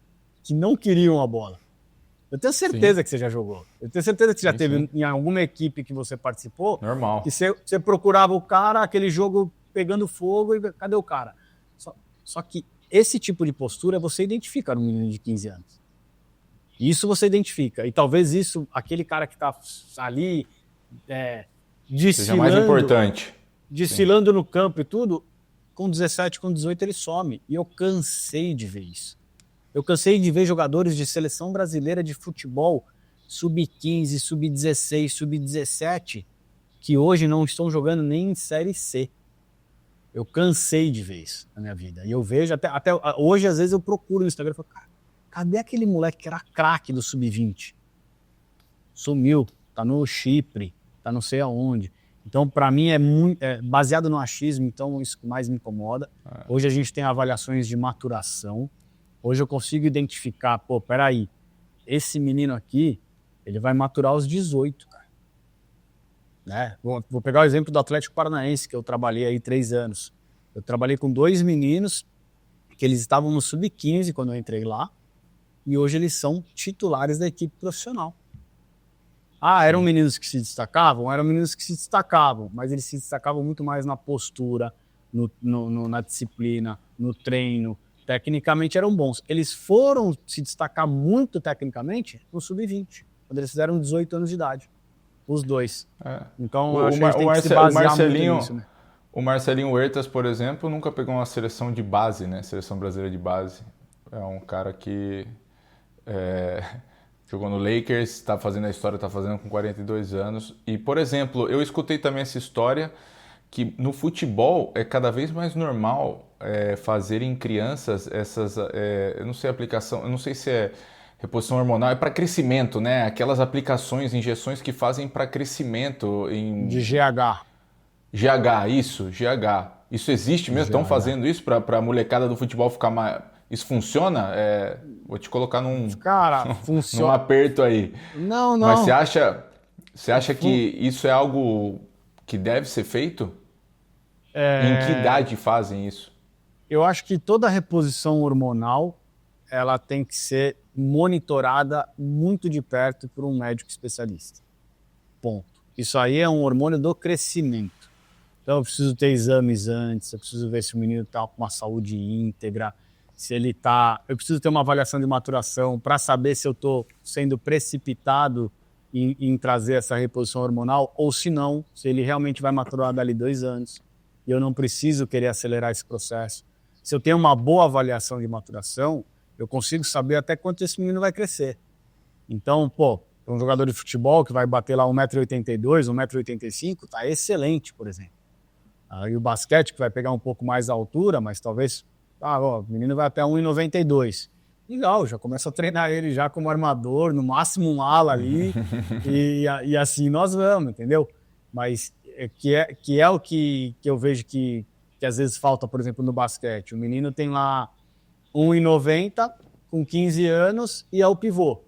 que não queriam a bola? Eu tenho certeza que você já jogou. Eu tenho certeza que você já teve em alguma equipe que você participou. Normal. Que você procurava o cara, aquele jogo pegando fogo e cadê o cara? Só que esse tipo de postura você identifica num menino de 15 anos. Isso você identifica. E talvez isso, aquele cara que está ali desfilando, seja mais importante. Desfilando no campo e tudo, com 17, com 18 ele some. E eu cansei de ver isso. Eu cansei de ver jogadores de seleção brasileira de futebol sub-15, sub-16, sub-17 que hoje não estão jogando nem em Série C. Eu cansei de ver isso na minha vida. E eu vejo, até hoje, às vezes eu procuro no Instagram e falo, cara, cadê aquele moleque que era craque do sub-20? Sumiu, tá no Chipre, tá não sei aonde. Então, para mim, é baseado no achismo, então isso que mais me incomoda. Hoje a gente tem avaliações de maturação. Hoje eu consigo identificar, peraí, esse menino aqui, ele vai maturar aos 18, cara. Né? Vou pegar o exemplo do Atlético Paranaense, que eu trabalhei aí 3 anos. Eu trabalhei com 2 meninos, que eles estavam no sub-15 quando eu entrei lá, e hoje eles são titulares da equipe profissional. Eram meninos que se destacavam? Eram meninos que se destacavam, mas eles se destacavam muito mais na postura, na disciplina, no treino. Tecnicamente eram bons. Eles foram se destacar muito tecnicamente no Sub-20, quando eles fizeram 18 anos de idade, os dois. Então, eu acho que a gente tem que se basear muito nisso, né? O Marcelinho Huertas, por exemplo, nunca pegou uma seleção de base, né? Seleção brasileira de base. É um cara que jogou no Lakers, está fazendo a história, está fazendo com 42 anos. E, por exemplo, eu escutei também essa história que no futebol é cada vez mais normal fazer em crianças essas, eu não sei a aplicação, eu não sei se é reposição hormonal, é para crescimento, né? Aquelas aplicações, injeções que fazem para crescimento de GH. GH, isso, GH. Isso existe mesmo? Estão fazendo isso para a molecada do futebol ficar mais... Isso funciona? Vou te colocar funciona. num aperto aí. Não. Mas você acha que isso é algo que deve ser feito? Em que idade fazem isso? Eu acho que toda reposição hormonal ela tem que ser monitorada muito de perto por um médico especialista. Ponto. Isso aí é um hormônio do crescimento. Então eu preciso ter exames antes, eu preciso ver se o menino está com uma saúde íntegra, se ele está... Eu preciso ter uma avaliação de maturação para saber se eu estou sendo precipitado em trazer essa reposição hormonal ou se não, se ele realmente vai maturar dali 2 anos e eu não preciso querer acelerar esse processo. Se eu tenho uma boa avaliação de maturação, eu consigo saber até quanto esse menino vai crescer. Então, um jogador de futebol que vai bater lá 1,82 m, 1,85 m, tá excelente, por exemplo. Aí o basquete, que vai pegar um pouco mais a altura, mas talvez... o menino vai até 1,92 m. Legal, já começa a treinar ele já como armador, no máximo um ala ali, e assim nós vamos, entendeu? Mas que é o que eu vejo que às vezes falta, por exemplo, no basquete. O menino tem lá 1,90 m, com 15 anos, e é o pivô.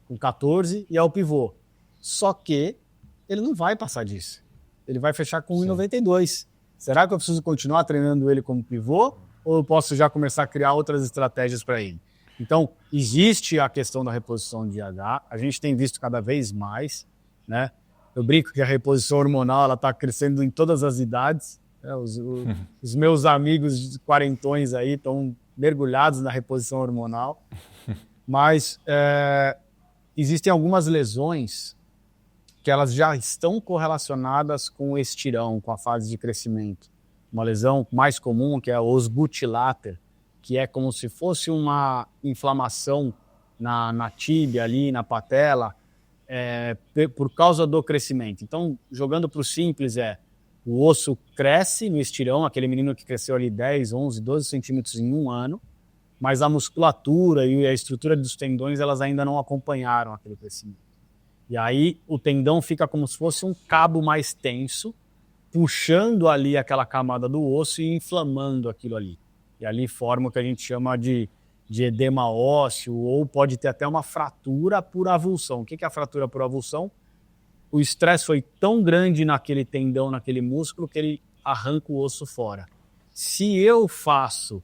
Com 14 e é o pivô. Só que ele não vai passar disso. Ele vai fechar com 1,92 m. Será que eu preciso continuar treinando ele como pivô? Ou eu posso já começar a criar outras estratégias para ele? Então, existe a questão da reposição de IH. A gente tem visto cada vez mais, né? Eu brinco que a reposição hormonal está crescendo em todas as idades. Né? Os meus amigos quarentões aí estão mergulhados na reposição hormonal. Mas existem algumas lesões que elas já estão correlacionadas com o estirão, com a fase de crescimento. Uma lesão mais comum, que é a osgutilater, que é como se fosse uma inflamação na tíbia ali, na patela, por causa do crescimento. Então, jogando para o simples, o osso cresce no estirão, aquele menino que cresceu ali 10, 11, 12 centímetros em 1 ano, mas a musculatura e a estrutura dos tendões, elas ainda não acompanharam aquele crescimento. E aí o tendão fica como se fosse um cabo mais tenso, puxando ali aquela camada do osso e inflamando aquilo ali. E ali forma o que a gente chama de edema ósseo, ou pode ter até uma fratura por avulsão. O que é a fratura por avulsão? O estresse foi tão grande naquele tendão, naquele músculo, que ele arranca o osso fora. Se eu faço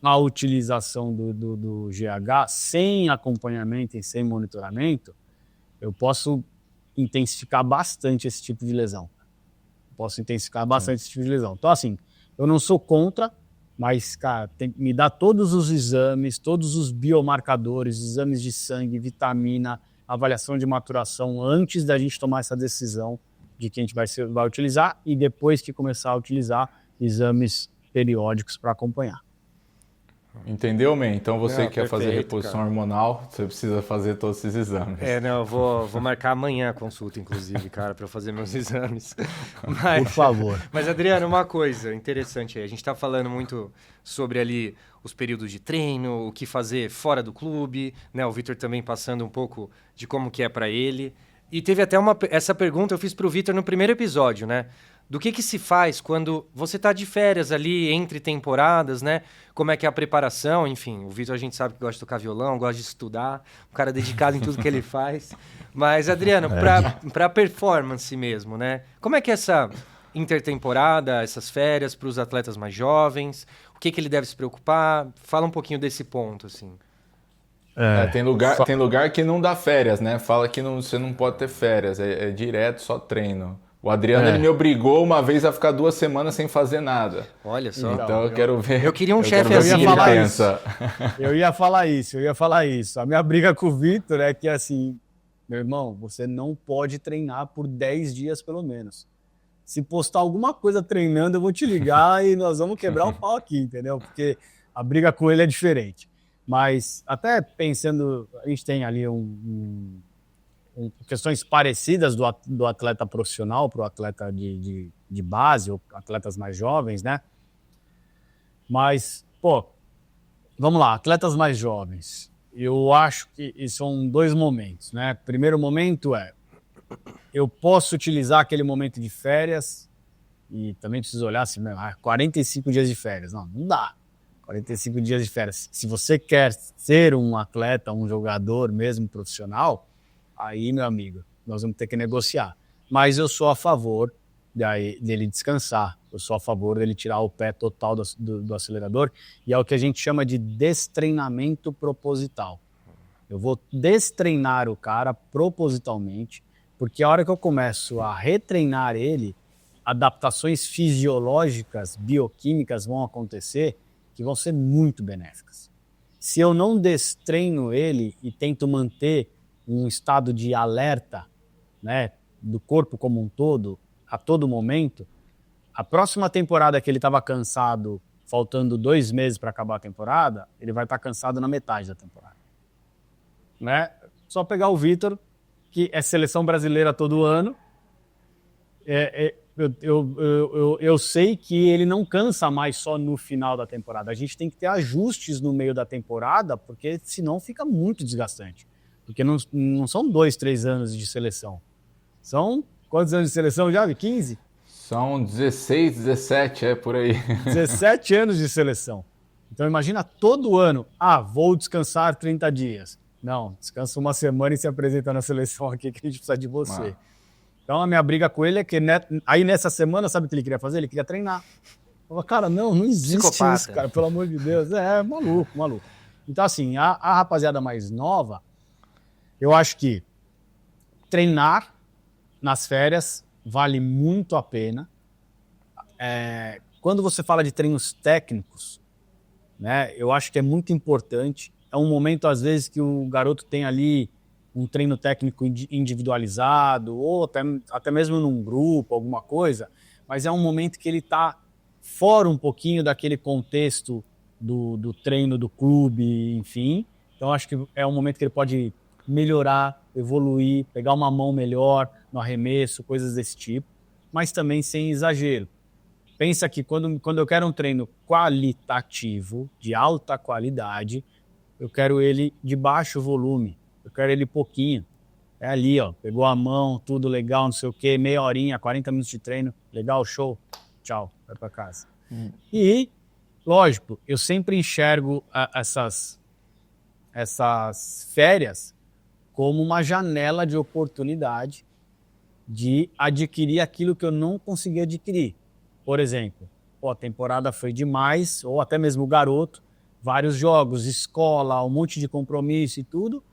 a utilização do GH sem acompanhamento e sem monitoramento, eu posso intensificar bastante esse tipo de lesão. Então, assim, eu não sou contra, mas, cara, tem que me dar todos os exames, todos os biomarcadores, exames de sangue, vitamina, avaliação de maturação, antes da gente tomar essa decisão de que a gente vai utilizar, e depois que começar a utilizar, exames periódicos para acompanhar. Entendeu, man? Então você quer fazer reposição cara. hormonal, você precisa fazer todos esses exames. Eu vou marcar amanhã a consulta, inclusive, cara, para eu fazer meus exames. Por favor. Mas, Adriano, uma coisa interessante aí. A gente tá falando muito sobre ali os períodos de treino, o que fazer fora do clube, né? O Vitor também passando um pouco de como que é para ele. E teve até essa pergunta eu fiz pro Vitor no primeiro episódio, né? Do que se faz quando você tá de férias ali, entre temporadas, né? Como é que é a preparação, enfim. O Vitor a gente sabe que gosta de tocar violão, gosta de estudar, um cara dedicado em tudo que ele faz. Mas, Adriano, pra performance mesmo, né? Como é que é essa intertemporada, essas férias para os atletas mais jovens? O que ele deve se preocupar? Fala um pouquinho desse ponto, assim. Tem lugar que não dá férias, né? Fala que você não pode ter férias, é direto, só treino. O Adriano ele me obrigou uma vez a ficar 2 semanas sem fazer nada. Olha só. Então eu quero ver. Eu queria um chefe assim. Eu ia falar isso. A minha briga com o Vitor é que assim, meu irmão, você não pode treinar por 10 dias pelo menos. Se postar alguma coisa treinando, eu vou te ligar e nós vamos quebrar o pau aqui, entendeu? Porque a briga com ele é diferente. Mas até pensando, a gente tem ali questões parecidas do atleta profissional para o atleta de base, ou atletas mais jovens, né? Mas, vamos lá, atletas mais jovens. Eu acho que são 2 momentos, né? Primeiro momento eu posso utilizar aquele momento de férias e também preciso olhar assim, 45 dias de férias. Não dá. 45 dias de férias. Se você quer ser um atleta, um jogador mesmo profissional, aí, meu amigo, nós vamos ter que negociar. Mas eu sou a favor dele descansar. Eu sou a favor dele tirar o pé total do acelerador. E é o que a gente chama de destreinamento proposital. Eu vou destreinar o cara propositalmente, porque a hora que eu começo a retreinar ele, adaptações fisiológicas, bioquímicas vão acontecer que vão ser muito benéficas. Se eu não destreino ele e tento manter um estado de alerta, né, do corpo como um todo, a todo momento, a próxima temporada que ele estava cansado, faltando 2 meses para acabar a temporada, ele vai estar cansado na metade da temporada. Né? Só pegar o Vitor, que é seleção brasileira todo ano, eu sei que ele não cansa mais só no final da temporada. A gente tem que ter ajustes no meio da temporada, porque senão fica muito desgastante. Porque não são 2, 3 anos de seleção. São quantos anos de seleção já? 15? São 16, 17, por aí. 17 anos de seleção. Então imagina todo ano, vou descansar 30 dias. Não, descansa 1 semana e se apresenta na seleção aqui que a gente precisa de você. Então a minha briga com ele é que aí nessa semana, sabe o que ele queria fazer? Ele queria treinar. Eu falei, cara, não existe Psicopata. Isso, cara, pelo amor de Deus. Maluco. Então assim, a rapaziada mais nova, eu acho que treinar nas férias vale muito a pena. Quando você fala de treinos técnicos, né, eu acho que é muito importante. É um momento, às vezes, que o garoto tem ali um treino técnico individualizado, ou até mesmo num grupo, alguma coisa, mas é um momento que ele está fora um pouquinho daquele contexto do treino do clube, enfim. Então, acho que é um momento que ele pode melhorar, evoluir, pegar uma mão melhor no arremesso, coisas desse tipo, mas também sem exagero. Pensa que quando eu quero um treino qualitativo, de alta qualidade, eu quero ele de baixo volume, eu quero ele pouquinho. É ali, pegou a mão, tudo legal, não sei o quê, meia horinha, 40 minutos de treino, legal, show, tchau, vai para casa. E, lógico, eu sempre enxergo essas férias como uma janela de oportunidade de adquirir aquilo que eu não consegui adquirir. Por exemplo, a temporada foi demais, ou até mesmo o garoto, vários jogos, escola, um monte de compromisso e tudo,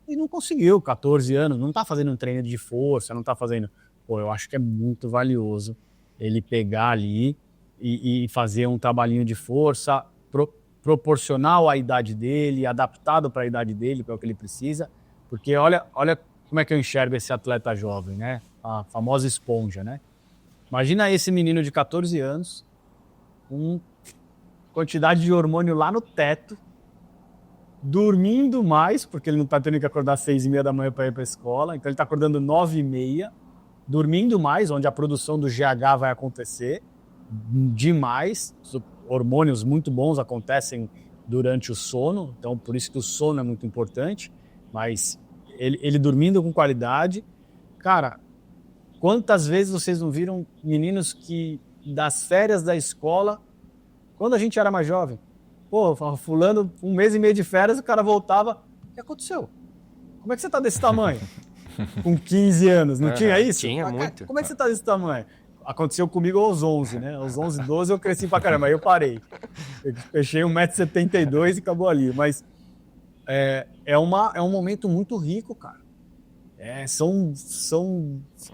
e não conseguiu, 14 anos, não está fazendo um treino de força, não está fazendo... eu acho que é muito valioso ele pegar ali e fazer um trabalhinho de força proporcional à idade dele, adaptado para a idade dele, para o que ele precisa, porque olha como é que eu enxergo esse atleta jovem, né? A famosa esponja, né? Imagina esse menino de 14 anos, com quantidade de hormônio lá no teto, dormindo mais, porque ele não está tendo que acordar às 6h30 da manhã para ir para a escola, então ele está acordando 9h30, dormindo mais, onde a produção do GH vai acontecer demais. Hormônios muito bons acontecem durante o sono, então por isso que o sono é muito importante, mas ele dormindo com qualidade. Cara, quantas vezes vocês não viram meninos que das férias da escola, quando a gente era mais jovem, fulano, 1 mês e meio de férias, o cara voltava, o que aconteceu? Como é que você tá desse tamanho? Com 15 anos, não tinha isso? Tinha muito. Como é que você tá desse tamanho? Aconteceu comigo aos 11, né? Aos 11, 12 eu cresci pra caramba, aí eu parei. Eu fechei 1,72 m e acabou ali. Mas é um momento muito rico, cara.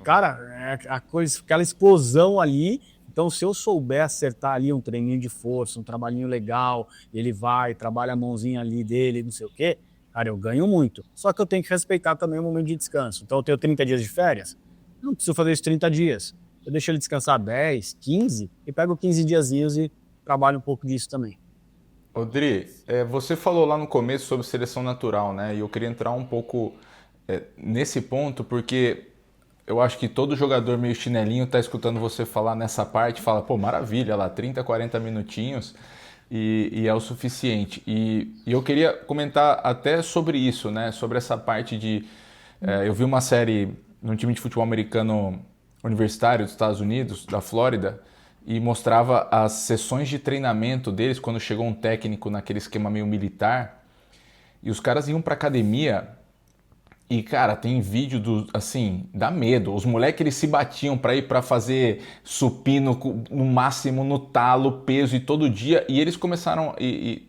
Cara, aquela explosão ali. Então, se eu souber acertar ali um treininho de força, um trabalhinho legal, ele vai, trabalha a mãozinha ali dele, não sei o quê, cara, eu ganho muito. Só que eu tenho que respeitar também o momento de descanso. Então, eu tenho 30 dias de férias, eu não preciso fazer isso 30 dias. Eu deixo ele descansar 10, 15 e pego 15 diazinhos e trabalho um pouco disso também. Odri, você falou lá no começo sobre seleção natural, né? E eu queria entrar um pouco nesse ponto, porque eu acho que todo jogador meio chinelinho tá escutando você falar nessa parte, fala, pô, maravilha, lá 30, 40 minutinhos e é o suficiente. E eu queria comentar até sobre isso, né? Sobre essa parte de... eu vi uma série num time de futebol americano universitário dos Estados Unidos, da Flórida, e mostrava as sessões de treinamento deles quando chegou um técnico naquele esquema meio militar, e os caras iam pra academia. E, cara, tem vídeo assim, dá medo. Os moleques, eles se batiam pra ir pra fazer supino no máximo, no talo, peso e todo dia. E eles começaram,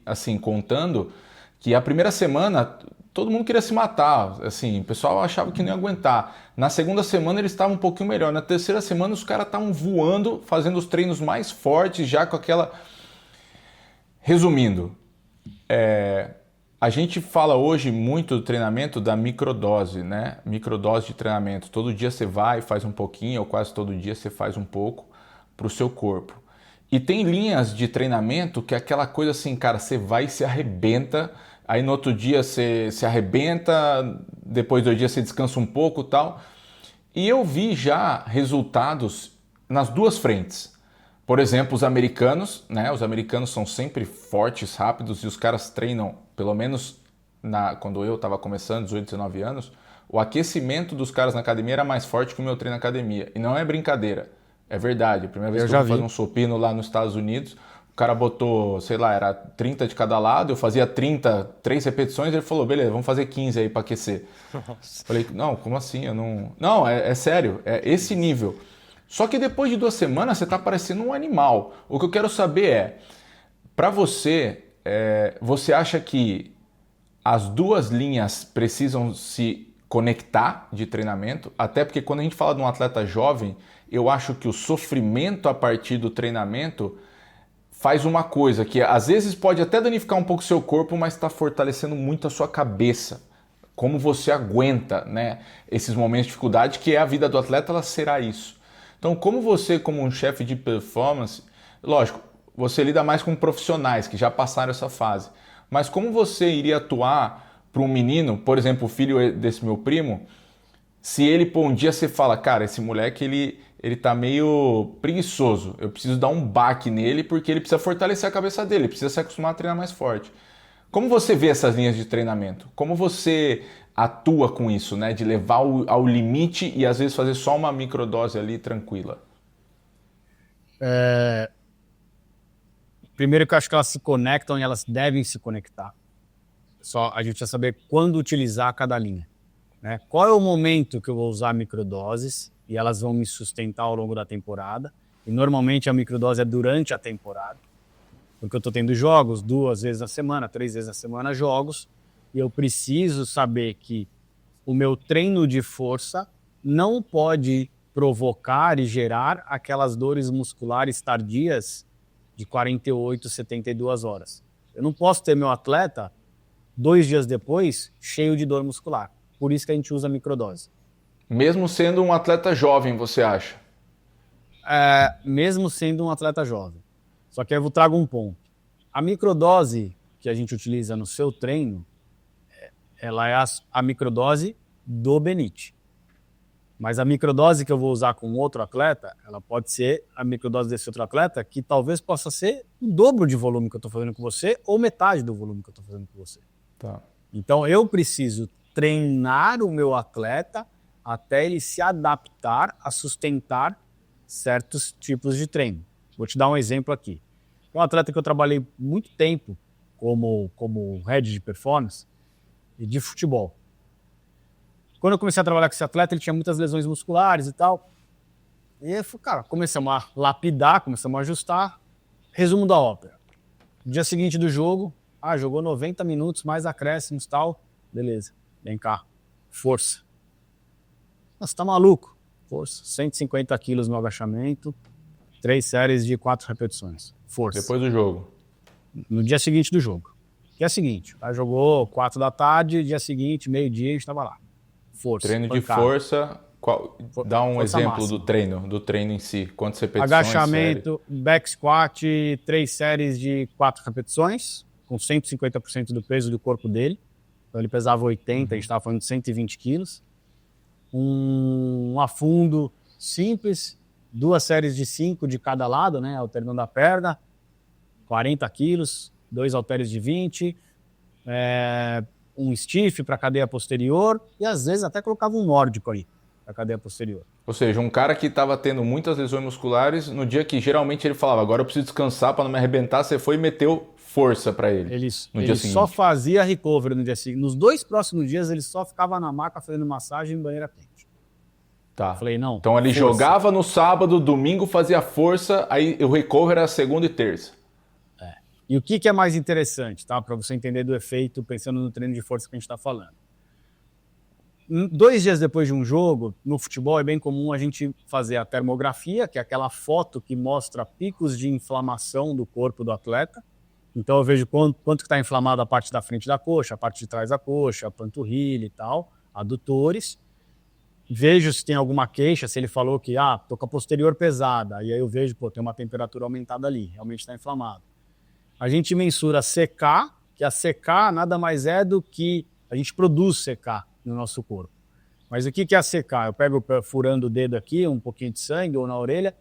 assim, contando que a primeira semana todo mundo queria se matar. Assim, o pessoal achava que não ia aguentar. Na segunda semana eles estavam um pouquinho melhor. Na terceira semana os caras estavam voando, fazendo os treinos mais fortes, já com aquela... Resumindo, a gente fala hoje muito do treinamento da microdose, né? Microdose de treinamento. Todo dia você vai e faz um pouquinho, ou quase todo dia você faz um pouco para o seu corpo. E tem linhas de treinamento que é aquela coisa assim, cara, você vai e se arrebenta, aí no outro dia você se arrebenta, depois do dia você descansa um pouco e tal. E eu vi já resultados nas duas frentes. Por exemplo, os americanos, né? Os americanos são sempre fortes, rápidos, e os caras treinam, pelo menos quando eu estava começando, 18, 19 anos, o aquecimento dos caras na academia era mais forte que o meu treino na academia. E não é brincadeira, é verdade. A primeira vez que eu fui fazer um supino lá nos Estados Unidos, o cara botou, sei lá, era 30 de cada lado, eu fazia 3 repetições, ele falou, beleza, vamos fazer 15 aí para aquecer. Nossa. Falei, não, como assim? Eu não... Não, é sério, é esse nível. Só que depois de 2 semanas você está parecendo um animal. O que eu quero saber é, para você, você acha que as duas linhas precisam se conectar de treinamento? Até porque quando a gente fala de um atleta jovem, eu acho que o sofrimento a partir do treinamento faz uma coisa que às vezes pode até danificar um pouco o seu corpo, mas está fortalecendo muito a sua cabeça. Como você aguenta, né, esses momentos de dificuldade, que é a vida do atleta, ela será isso. Então, como você, como um chefe de performance, lógico, você lida mais com profissionais que já passaram essa fase, mas como você iria atuar para um menino, por exemplo, o filho desse meu primo, se ele, um dia você fala, cara, esse moleque, ele tá meio preguiçoso, eu preciso dar um baque nele porque ele precisa fortalecer a cabeça dele, precisa se acostumar a treinar mais forte. Como você vê essas linhas de treinamento? Como você atua com isso, né? De levar ao limite e às vezes fazer só uma microdose ali tranquila? Primeiro que eu acho que elas se conectam e elas devem se conectar. Só a gente precisa saber quando utilizar cada linha, né? Qual é o momento que eu vou usar microdoses e elas vão me sustentar ao longo da temporada. E normalmente a microdose é durante a temporada. Porque eu estou tendo jogos 2 vezes na semana, 3 vezes na semana jogos, e eu preciso saber que o meu treino de força não pode provocar e gerar aquelas dores musculares tardias de 48, 72 horas. Eu não posso ter meu atleta 2 dias depois cheio de dor muscular. Por isso que a gente usa a microdose. Mesmo sendo um atleta jovem, você acha? Mesmo sendo um atleta jovem. Só que aí eu trago um ponto. A microdose que a gente utiliza no seu treino, ela é a microdose do Benite. Mas a microdose que eu vou usar com outro atleta, ela pode ser a microdose desse outro atleta, que talvez possa ser o dobro de volume que eu estou fazendo com você, ou metade do volume que eu estou fazendo com você. Tá. Então eu preciso treinar o meu atleta até ele se adaptar a sustentar certos tipos de treino. Vou te dar um exemplo aqui. É um atleta que eu trabalhei muito tempo como head de performance e de futebol. Quando eu comecei a trabalhar com esse atleta, ele tinha muitas lesões musculares e tal. E aí, cara, começamos a lapidar, começamos a ajustar. Resumo da ópera. No dia seguinte do jogo, Ah, jogou 90 minutos, mais acréscimos e tal. Beleza, vem cá. Força. Nossa, tá maluco? Força. 150 quilos no agachamento, 3 séries de 4 repetições. Força. Depois do jogo. No dia seguinte do jogo. Que é o seguinte, aí jogou 4 da tarde, dia seguinte, meio-dia, a gente tava lá. Força. Treino pancada. de força, dá um Força exemplo máxima. do treino em si. Quantas repetições? Agachamento, back squat, 3 séries de 4 repetições, com 150% do peso do corpo dele. Então ele pesava 80, a gente estava falando de 120 quilos. Um afundo simples, 2 séries de 5 de cada lado, né, alternando a perna, 40 quilos, 2 halteres de 20, um stiff para a cadeia posterior e às vezes até colocava um nórdico aí para a cadeia posterior. Ou seja, um cara que estava tendo muitas lesões musculares, no dia que geralmente ele falava, agora eu preciso descansar para não me arrebentar, você foi e meteu força para ele. Ele dia seguinte. só fazia recovery no dia seguinte. Nos 2 próximos dias ele só ficava na maca fazendo massagem em banheira quente. Tá. Falei, não. Então ele força. jogava no sábado, domingo fazia força, aí o recover era segunda e terça. E o que é mais interessante, tá? Para você entender do efeito, pensando no treino de força que a gente está falando. 2 dias depois de um jogo, no futebol é bem comum a gente fazer a termografia, que é aquela foto que mostra picos de inflamação do corpo do atleta. Então eu vejo quanto está inflamado a parte da frente da coxa, a parte de trás da coxa, a panturrilha e tal, adutores. Vejo se tem alguma queixa, se ele falou que tô com a posterior pesada, e aí eu vejo, tem uma temperatura aumentada ali, realmente está inflamado. A gente mensura a CK, que a CK nada mais é do que a gente produz CK no nosso corpo. Mas o que é a CK? Eu pego furando o dedo aqui, um pouquinho de sangue ou na orelha,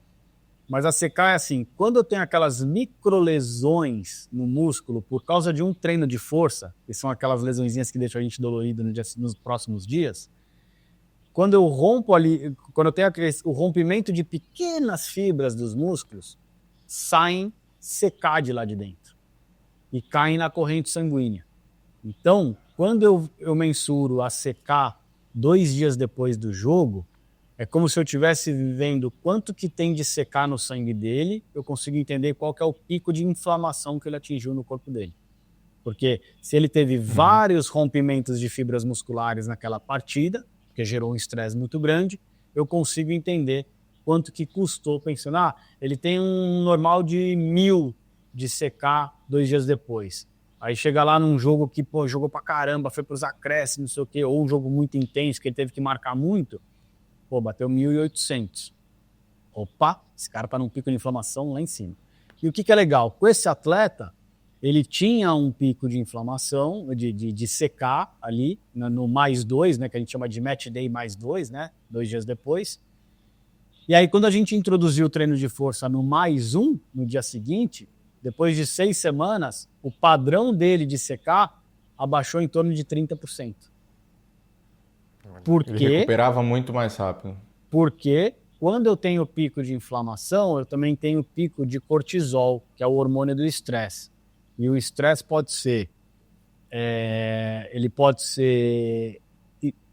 mas a CK é assim, quando eu tenho aquelas microlesões no músculo por causa de um treino de força, que são aquelas lesõezinhas que deixam a gente dolorido nos próximos dias, quando eu rompo ali, quando eu tenho o rompimento de pequenas fibras dos músculos, saem CK de lá de dentro e caem na corrente sanguínea. Então, quando eu mensuro a CK 2 dias depois do jogo, é como se eu estivesse vendo quanto que tem de CK no sangue dele, eu consigo entender qual que é o pico de inflamação que ele atingiu no corpo dele. Porque se ele teve vários rompimentos de fibras musculares naquela partida, que gerou um estresse muito grande, eu consigo entender quanto que custou, pensando, ele tem um normal de 1000 de CK 2 dias depois. Aí chega lá num jogo que, jogou pra caramba, foi pros acréscimos, não sei o quê, ou um jogo muito intenso, que ele teve que marcar muito, bateu 1.800. Opa, esse cara tá num pico de inflamação lá em cima. E o que é legal? Com esse atleta, ele tinha um pico de inflamação, de CK ali, no +2, né, que a gente chama de match day +2, né, 2 dias depois. E aí, quando a gente introduziu o treino de força no +1, no dia seguinte, depois de 6 semanas, o padrão dele de CK abaixou em torno de 30%. Por quê? Ele recuperava muito mais rápido. Porque quando eu tenho pico de inflamação, eu também tenho pico de cortisol, que é o hormônio do estresse. E o estresse pode ser, ele pode ser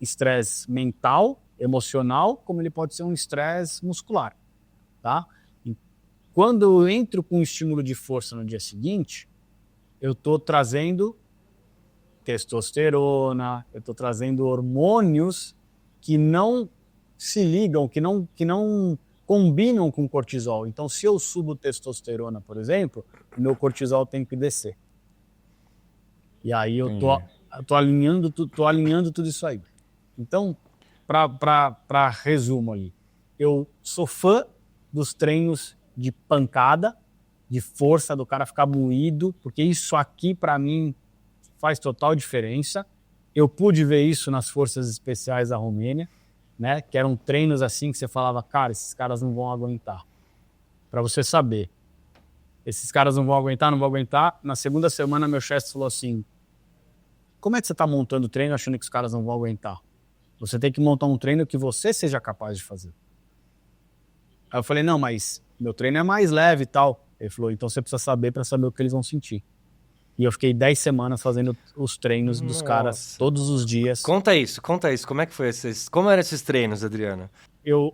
estresse mental, emocional, como ele pode ser um estresse muscular, tá? E quando eu entro com um estímulo de força no dia seguinte, eu estou trazendo testosterona, eu estou trazendo hormônios que não se ligam, que não combinam com cortisol. Então, se eu subo testosterona, por exemplo, o meu cortisol tem que descer. E aí eu tô alinhando tudo isso aí. Então, para resumo ali, eu sou fã dos treinos de pancada, de força, do cara ficar moído, porque isso aqui, para mim, faz total diferença. Eu pude ver isso nas Forças Especiais da Romênia, né? Que eram treinos assim que você falava, cara, esses caras não vão aguentar. Para você saber, esses caras não vão aguentar. Na segunda semana, meu chefe falou assim, como é que você está montando o treino achando que os caras não vão aguentar? Você tem que montar um treino que você seja capaz de fazer. Aí eu falei, não, mas meu treino é mais leve e tal. Ele falou, então você precisa saber para saber o que eles vão sentir. E eu fiquei 10 semanas fazendo os treinos dos caras todos os dias. Conta isso. Como é que foi como eram esses treinos, Adriano?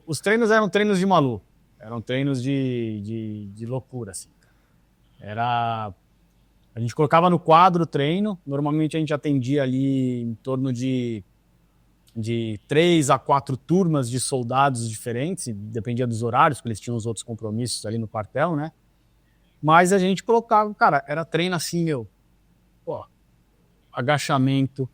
Os treinos eram treinos de maluco. Eram treinos de loucura, assim. Era A gente colocava no quadro o treino, normalmente a gente atendia ali em torno de 3 a 4 turmas de soldados diferentes, dependia dos horários, porque eles tinham os outros compromissos ali no quartel, né? Mas a gente colocava, cara, era treino assim, pô, agachamento,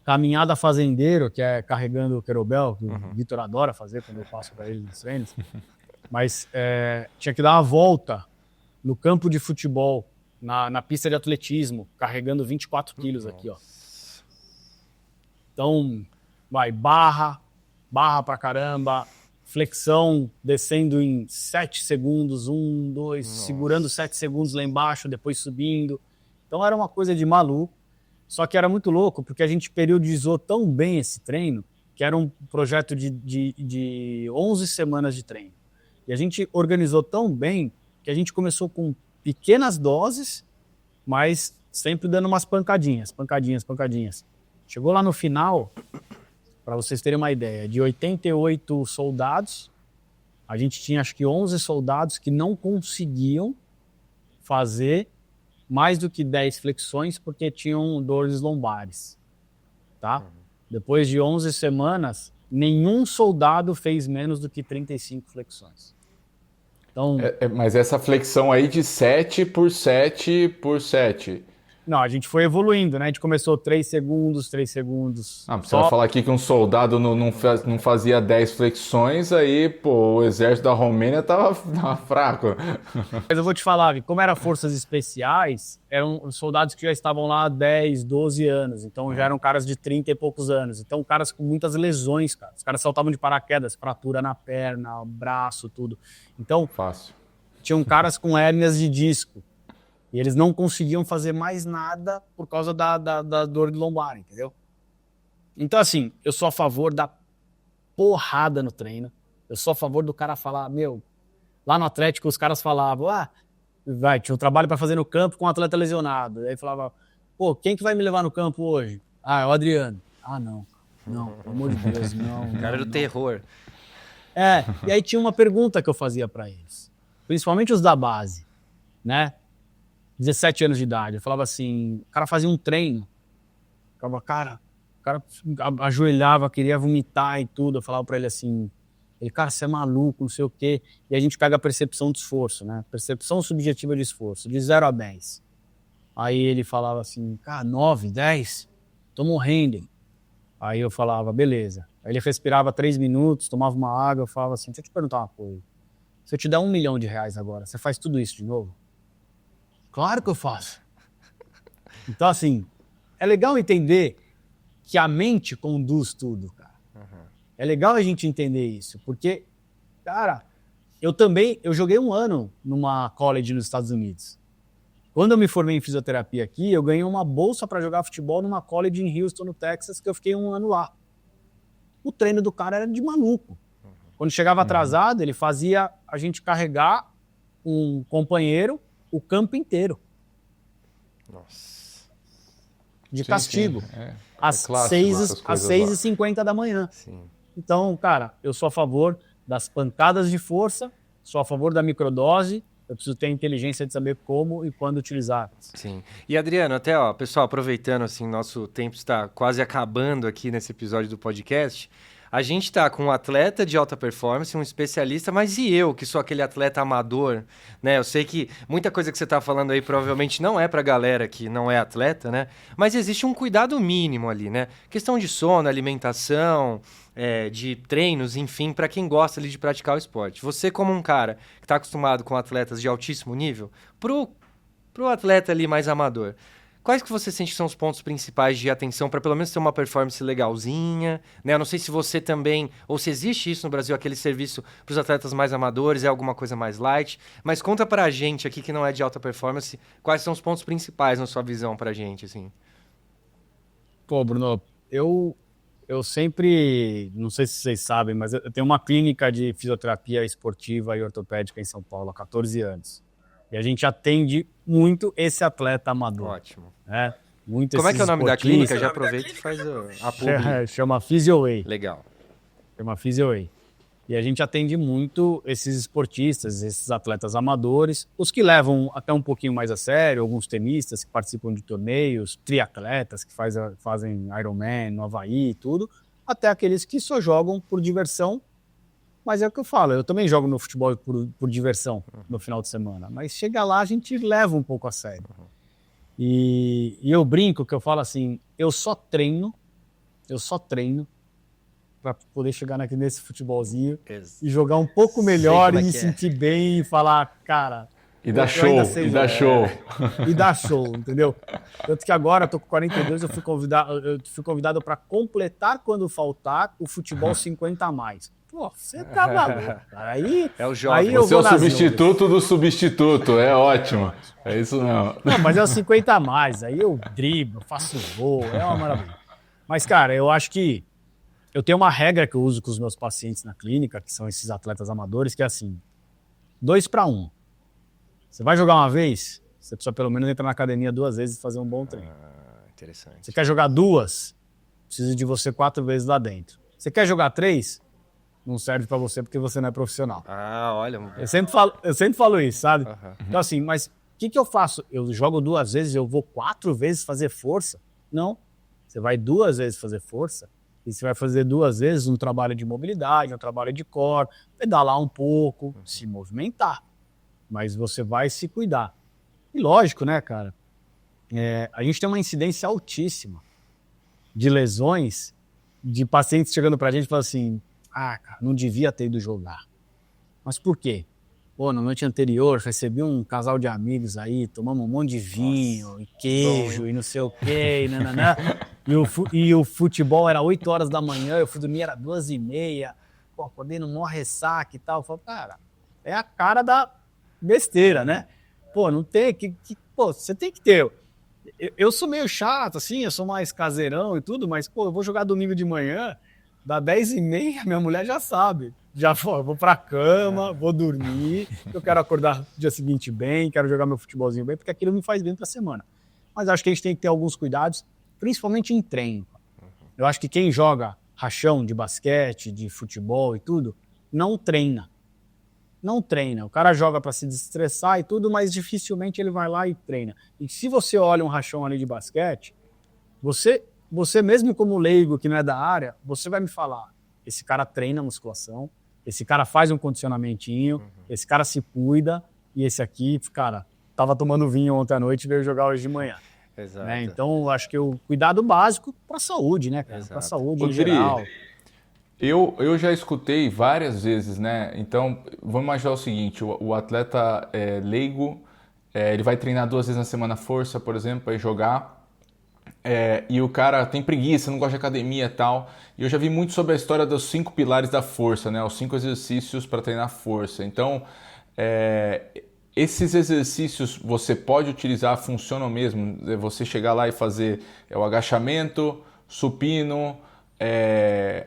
caminhada fazendeiro, que é carregando o querobel, que o Vitor adora fazer quando eu passo para ele nos treinos. Mas tinha que dar uma volta no campo de futebol, na pista de atletismo, carregando 24 quilos aqui, ó. Então, vai, barra pra caramba, flexão descendo em 7 segundos, 1, 2, segurando 7 segundos lá embaixo, depois subindo. Então era uma coisa de maluco, só que era muito louco, porque a gente periodizou tão bem esse treino, que era um projeto de 11 semanas de treino. E a gente organizou tão bem que a gente começou com pequenas doses, mas sempre dando umas pancadinhas. Chegou lá no final, para vocês terem uma ideia, de 88 soldados, a gente tinha acho que 11 soldados que não conseguiam fazer mais do que 10 flexões porque tinham dores lombares, tá? Depois de 11 semanas, nenhum soldado fez menos do que 35 flexões. Então, Mas essa flexão aí de 7 por 7 por 7. não, a gente foi evoluindo, né? A gente começou 3 segundos. Você vai falar aqui que um soldado não fazia 10 flexões, aí, pô, o exército da Romênia tava fraco. Mas eu vou te falar, como eram forças especiais, eram soldados que já estavam lá há 10, 12 anos. Então já eram caras de 30 e poucos anos. Então caras com muitas lesões, cara. Os caras saltavam de paraquedas, fratura na perna, braço, tudo. Então, Fácil. tinham caras com hérnias de disco. E eles não conseguiam fazer mais nada por causa da dor de lombar, entendeu? Então, assim, eu sou a favor da porrada no treino. Eu sou a favor do cara falar, lá no Atlético os caras falavam, tinha um trabalho para fazer no campo com um atleta lesionado. Aí falava, pô, quem que vai me levar no campo hoje? É o Adriano. Não, pelo amor de Deus, não. O cara do terror. E aí tinha uma pergunta que eu fazia para eles, principalmente os da base, né? 17 anos de idade. Eu falava assim, o cara fazia um treino, o cara ajoelhava, queria vomitar e tudo. Eu falava pra ele assim, cara, você é maluco, não sei o quê. E a gente pega a percepção de esforço, né? Percepção subjetiva de esforço, de 0 a 10. Aí ele falava assim, cara, 9, 10? Tô morrendo. Aí eu falava, beleza. Aí ele respirava 3 minutos, tomava uma água, eu falava assim, deixa eu te perguntar uma coisa. Se eu te der R$1 milhão agora, você faz tudo isso de novo? Claro que eu faço. Então, assim, é legal entender que a mente conduz tudo, cara. É legal a gente entender isso, porque, cara, eu joguei 1 ano numa college nos Estados Unidos. Quando eu me formei em fisioterapia aqui, eu ganhei uma bolsa para jogar futebol numa college em Houston, no Texas, que eu fiquei 1 ano lá. O treino do cara era de maluco. Quando chegava atrasado, ele fazia a gente carregar um companheiro o campo inteiro. Nossa. De castigo. Sim. Às clássico, 6h50 da manhã. Sim. Então, cara, eu sou a favor das pancadas de força, sou a favor da microdose, eu preciso ter a inteligência de saber como e quando utilizar. Sim. E Adriano, até, pessoal, aproveitando, assim, nosso tempo está quase acabando aqui nesse episódio do podcast, a gente tá com um atleta de alta performance, um especialista, mas e eu, que sou aquele atleta amador, né? Eu sei que muita coisa que você tá falando aí provavelmente não é pra galera que não é atleta, né? Mas existe um cuidado mínimo ali, né? Questão de sono, alimentação, de treinos, enfim, pra quem gosta ali de praticar o esporte. Você, como um cara que tá acostumado com atletas de altíssimo nível, pro atleta ali mais amador, quais que você sente que são os pontos principais de atenção para pelo menos ter uma performance legalzinha, né? Eu não sei se você também, ou se existe isso no Brasil, aquele serviço para os atletas mais amadores, é alguma coisa mais light, mas conta pra gente aqui que não é de alta performance, quais são os pontos principais na sua visão pra gente, assim. Pô, Bruno, eu sempre, não sei se vocês sabem, mas eu tenho uma clínica de fisioterapia esportiva e ortopédica em São Paulo há 14 anos. E a gente atende muito esse atleta amador. Ótimo. Muito. Como é que é o nome da clínica? Já aproveita e faz a publi. Chama PhysioWay. Legal. Chama PhysioWay. E a gente atende muito esses esportistas, esses atletas amadores, os que levam até um pouquinho mais a sério, alguns tenistas que participam de torneios, triatletas que fazem Ironman no Havaí e tudo, até aqueles que só jogam por diversão. Mas é o que eu falo, eu também jogo no futebol por diversão no final de semana. Mas chega lá, a gente leva um pouco a sério. E eu brinco que eu falo assim, eu só treino para poder chegar nesse futebolzinho e jogar um pouco melhor e me sentir bem e falar, cara... E dá show, e dá show. E dá show, entendeu? Tanto que agora, eu tô com 42, eu fui convidado para completar, quando faltar, o futebol 50 a mais. Pô, você tá maluco, cara. Aí, é o jovem. Aí eu você é o substituto do substituto, é ótimo. É isso não. Não, mas é o 50 a mais, aí eu driblo, faço gol, é uma maravilha. Mas, cara, eu acho que eu tenho uma regra que eu uso com os meus pacientes na clínica, que são esses atletas amadores, que é assim, 2-1. Você vai jogar uma vez, você precisa pelo menos entrar na academia 2 vezes e fazer um bom treino. Interessante. Você quer jogar 2, precisa de você 4 vezes lá dentro. Você quer jogar 3, não serve pra você porque você não é profissional. Olha. Eu sempre falo isso, sabe? Então assim, mas o que eu faço? Eu jogo 2 vezes, eu vou 4 vezes fazer força? Não. Você vai 2 vezes fazer força e você vai fazer 2 vezes um trabalho de mobilidade, um trabalho de core, pedalar um pouco, se movimentar. Mas você vai se cuidar. E lógico, né, cara? A gente tem uma incidência altíssima de lesões, de pacientes chegando pra gente e falando assim, cara, não devia ter ido jogar. Mas por quê? Pô, na noite anterior recebi um casal de amigos aí, tomamos um monte de vinho e queijo e não sei o quê, e nananã. E o futebol era 8 horas da manhã, eu fui dormir, era 2h30. Pô, acordei numa ressaca e tal. Eu falo, cara, é a cara da besteira, né? Pô, não tem pô, você tem que ter. Eu sou meio chato, assim, eu sou mais caseirão e tudo, mas, pô, eu vou jogar domingo de manhã, dá 10h30, minha mulher já sabe. Já vou pra cama, vou dormir, eu quero acordar no dia seguinte bem, quero jogar meu futebolzinho bem, porque aquilo me faz bem pra semana. Mas acho que a gente tem que ter alguns cuidados, principalmente em treino. Eu acho que quem joga rachão de basquete, de futebol e tudo, não treina. Não treina. O cara joga para se desestressar e tudo, mas dificilmente ele vai lá e treina. E se você olha um rachão ali de basquete, você mesmo como leigo que não é da área, você vai me falar, esse cara treina musculação, esse cara faz um condicionamentinho, esse cara se cuida, e esse aqui, cara, tava tomando vinho ontem à noite e veio jogar hoje de manhã. Exato. Né? Então, acho que o cuidado básico para a saúde, né, cara? Para a saúde em geral. Eu já escutei várias vezes, né? Então, vamos imaginar o seguinte, o atleta leigo, ele vai treinar 2 vezes na semana força, por exemplo, para ir jogar, e o cara tem preguiça, não gosta de academia e tal. E eu já vi muito sobre a história dos 5 pilares da força, né? Os 5 exercícios para treinar força. Então, esses exercícios você pode utilizar, funcionam mesmo. Você chegar lá e fazer o agachamento, supino,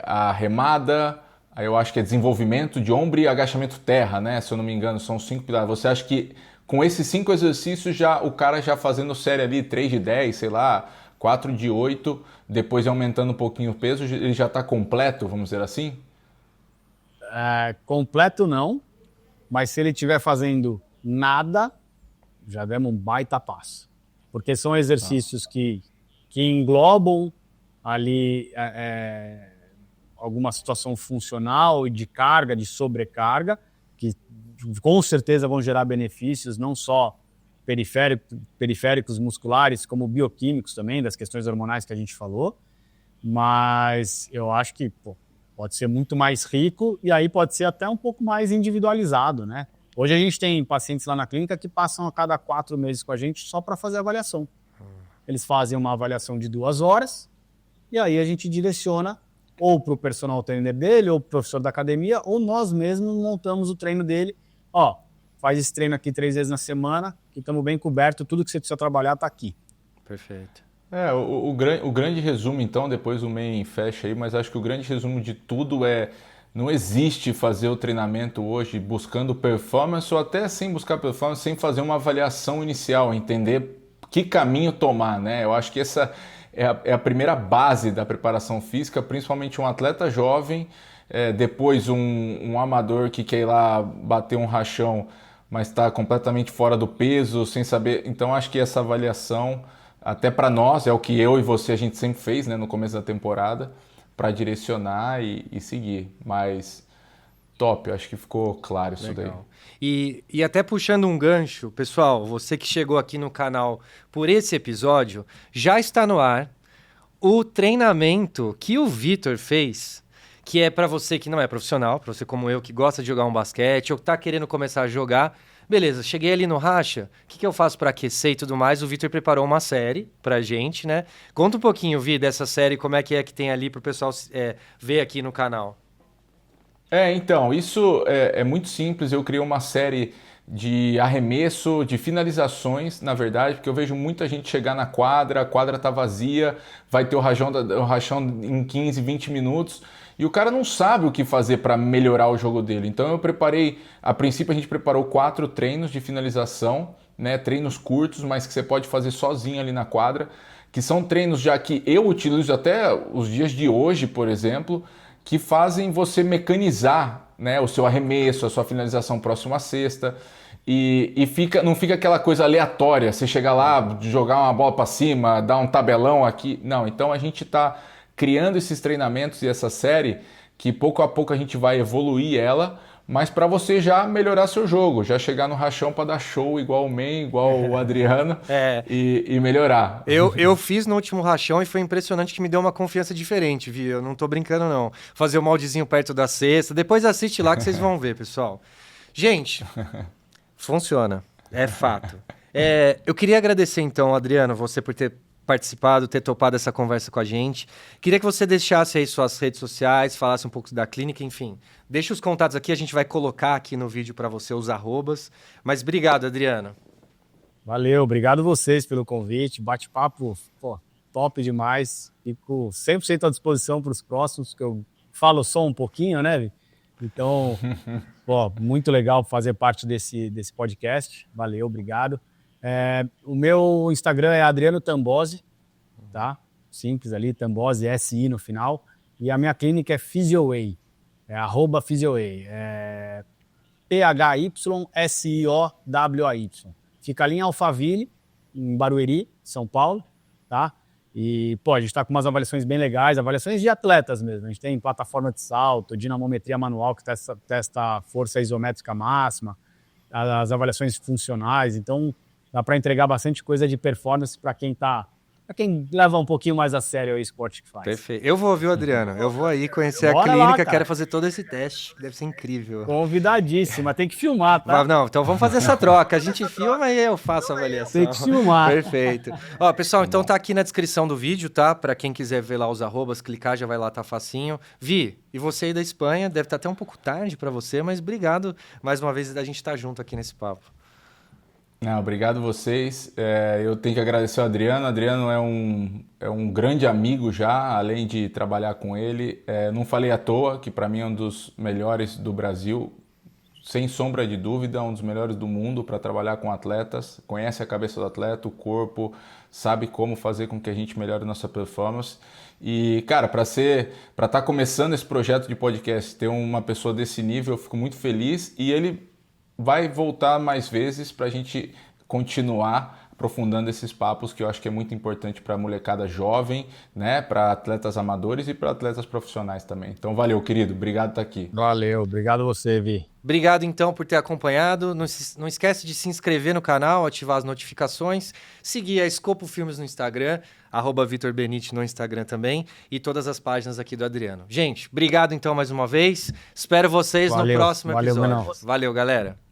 a remada, aí eu acho que é desenvolvimento de ombro e agachamento terra, né? Se eu não me engano, são 5 pilares. Você acha que com esses 5 exercícios o cara já fazendo série ali 3 de 10, sei lá, 4 de 8, depois aumentando um pouquinho o peso, ele já está completo, vamos dizer assim? Completo não, mas se ele estiver fazendo nada, já demos um baita passo. Porque são exercícios que englobam ali alguma situação funcional e de carga, de sobrecarga, que com certeza vão gerar benefícios, não só periféricos musculares, como bioquímicos também, das questões hormonais que a gente falou, mas eu acho que pode ser muito mais rico e aí pode ser até um pouco mais individualizado, né? Hoje a gente tem pacientes lá na clínica que passam a cada 4 meses com a gente só para fazer avaliação. Eles fazem uma avaliação de 2 horas e aí a gente direciona ou para o personal trainer dele, ou para o professor da academia, ou nós mesmos montamos o treino dele. Faz esse treino aqui 3 vezes na semana, que estamos bem cobertos, tudo que você precisa trabalhar está aqui. Perfeito. O grande resumo, então, depois o MEN fecha aí, mas acho que o grande resumo de tudo não existe fazer o treinamento hoje buscando performance ou até sem buscar performance, sem fazer uma avaliação inicial, entender que caminho tomar, né? Eu acho que essa é a primeira base da preparação física, principalmente um atleta jovem depois um amador que quer ir lá bater um rachão, mas está completamente fora do peso, sem saber. Então acho que essa avaliação, até para nós, é o que eu e você a gente sempre fez, né, no começo da temporada, para direcionar e seguir. Mas top, acho que ficou claro isso daí. E até puxando um gancho, pessoal, você que chegou aqui no canal por esse episódio, já está no ar o treinamento que o Vitor fez, que é para você que não é profissional, para você como eu que gosta de jogar um basquete ou que está querendo começar a jogar. Beleza, cheguei ali no racha, o que eu faço para aquecer e tudo mais? O Vitor preparou uma série pra gente, né? Conta um pouquinho, Vi, dessa série, como é que tem ali pro pessoal ver aqui no canal. Então, isso é muito simples. Eu criei uma série de arremesso, de finalizações, na verdade, porque eu vejo muita gente chegar na quadra, a quadra tá vazia, vai ter o rachão em 15, 20 minutos, e o cara não sabe o que fazer para melhorar o jogo dele. Então eu preparei, a princípio a gente preparou 4 treinos de finalização, né, treinos curtos, mas que você pode fazer sozinho ali na quadra, que são treinos já que eu utilizo até os dias de hoje, por exemplo, que fazem você mecanizar, né, o seu arremesso, a sua finalização próxima à cesta, e não fica aquela coisa aleatória, você chegar lá, jogar uma bola para cima, dar um tabelão aqui. Não, então a gente está criando esses treinamentos e essa série que pouco a pouco a gente vai evoluir ela, mas para você já melhorar seu jogo, já chegar no rachão para dar show igual o Men, igual o Adriano e melhorar. Eu fiz no último rachão e foi impressionante que me deu uma confiança diferente, viu? Eu não tô brincando, não. Fazer o moldezinho perto da cesta. Depois assiste lá que vocês vão ver, pessoal. Gente, funciona. É fato. Eu queria agradecer, então, Adriano, você por ter participado, ter topado essa conversa com a gente. Queria que você deixasse aí suas redes sociais, falasse um pouco da clínica, enfim. Deixa os contatos aqui, a gente vai colocar aqui no vídeo para você os arrobas. Mas obrigado, Adriano. Valeu, obrigado vocês pelo convite. Bate-papo, top demais. Fico 100% à disposição para os próximos, que eu falo só um pouquinho, né, Vi? Então, muito legal fazer parte desse podcast. Valeu, obrigado. O meu Instagram é Adriano Tambozzi, tá? Simples ali, Tambozzi, SI no final. E a minha clínica é PhysioWay, @PhysioWay, PHYSIOWAY. Fica ali em Alphaville, em Barueri, São Paulo, tá? E, a gente tá com umas avaliações bem legais, avaliações de atletas mesmo. A gente tem plataforma de salto, dinamometria manual que testa força isométrica máxima, as avaliações funcionais, então dá para entregar bastante coisa de performance para quem leva um pouquinho mais a sério o esporte que faz. Perfeito. Eu vou ouvir o Adriano. Eu vou aí conhecer Bora a clínica, lá, quero fazer todo esse teste. Deve ser incrível. Convidadíssima, tem que filmar, tá? Não, então vamos fazer essa troca. A gente filma e eu faço a avaliação. Tem que filmar. Perfeito. Pessoal, então tá aqui na descrição do vídeo, tá? Para quem quiser ver lá os arrobas, clicar, já vai lá, tá facinho. Vi, e você aí da Espanha, deve estar até um pouco tarde para você, mas obrigado mais uma vez da gente estar junto aqui nesse papo. Obrigado vocês. Eu tenho que agradecer ao Adriano. O Adriano é um grande amigo já, além de trabalhar com ele. Não falei à toa que para mim é um dos melhores do Brasil, sem sombra de dúvida, um dos melhores do mundo para trabalhar com atletas. Conhece a cabeça do atleta, o corpo, sabe como fazer com que a gente melhore nossa performance. E, cara, para estar começando esse projeto de podcast, ter uma pessoa desse nível, eu fico muito feliz, e ele vai voltar mais vezes para a gente continuar aprofundando esses papos que eu acho que é muito importante para a molecada jovem, né? Para atletas amadores e para atletas profissionais também. Então valeu, querido. Obrigado por estar aqui. Valeu, obrigado você, Vi. Obrigado, então, por ter acompanhado. Não esquece de se inscrever no canal, ativar as notificações, seguir a Escopo Filmes no Instagram, @Vitor Benite no Instagram também, e todas as páginas aqui do Adriano. Gente, obrigado, então, mais uma vez. Espero vocês no próximo episódio. Valeu, galera.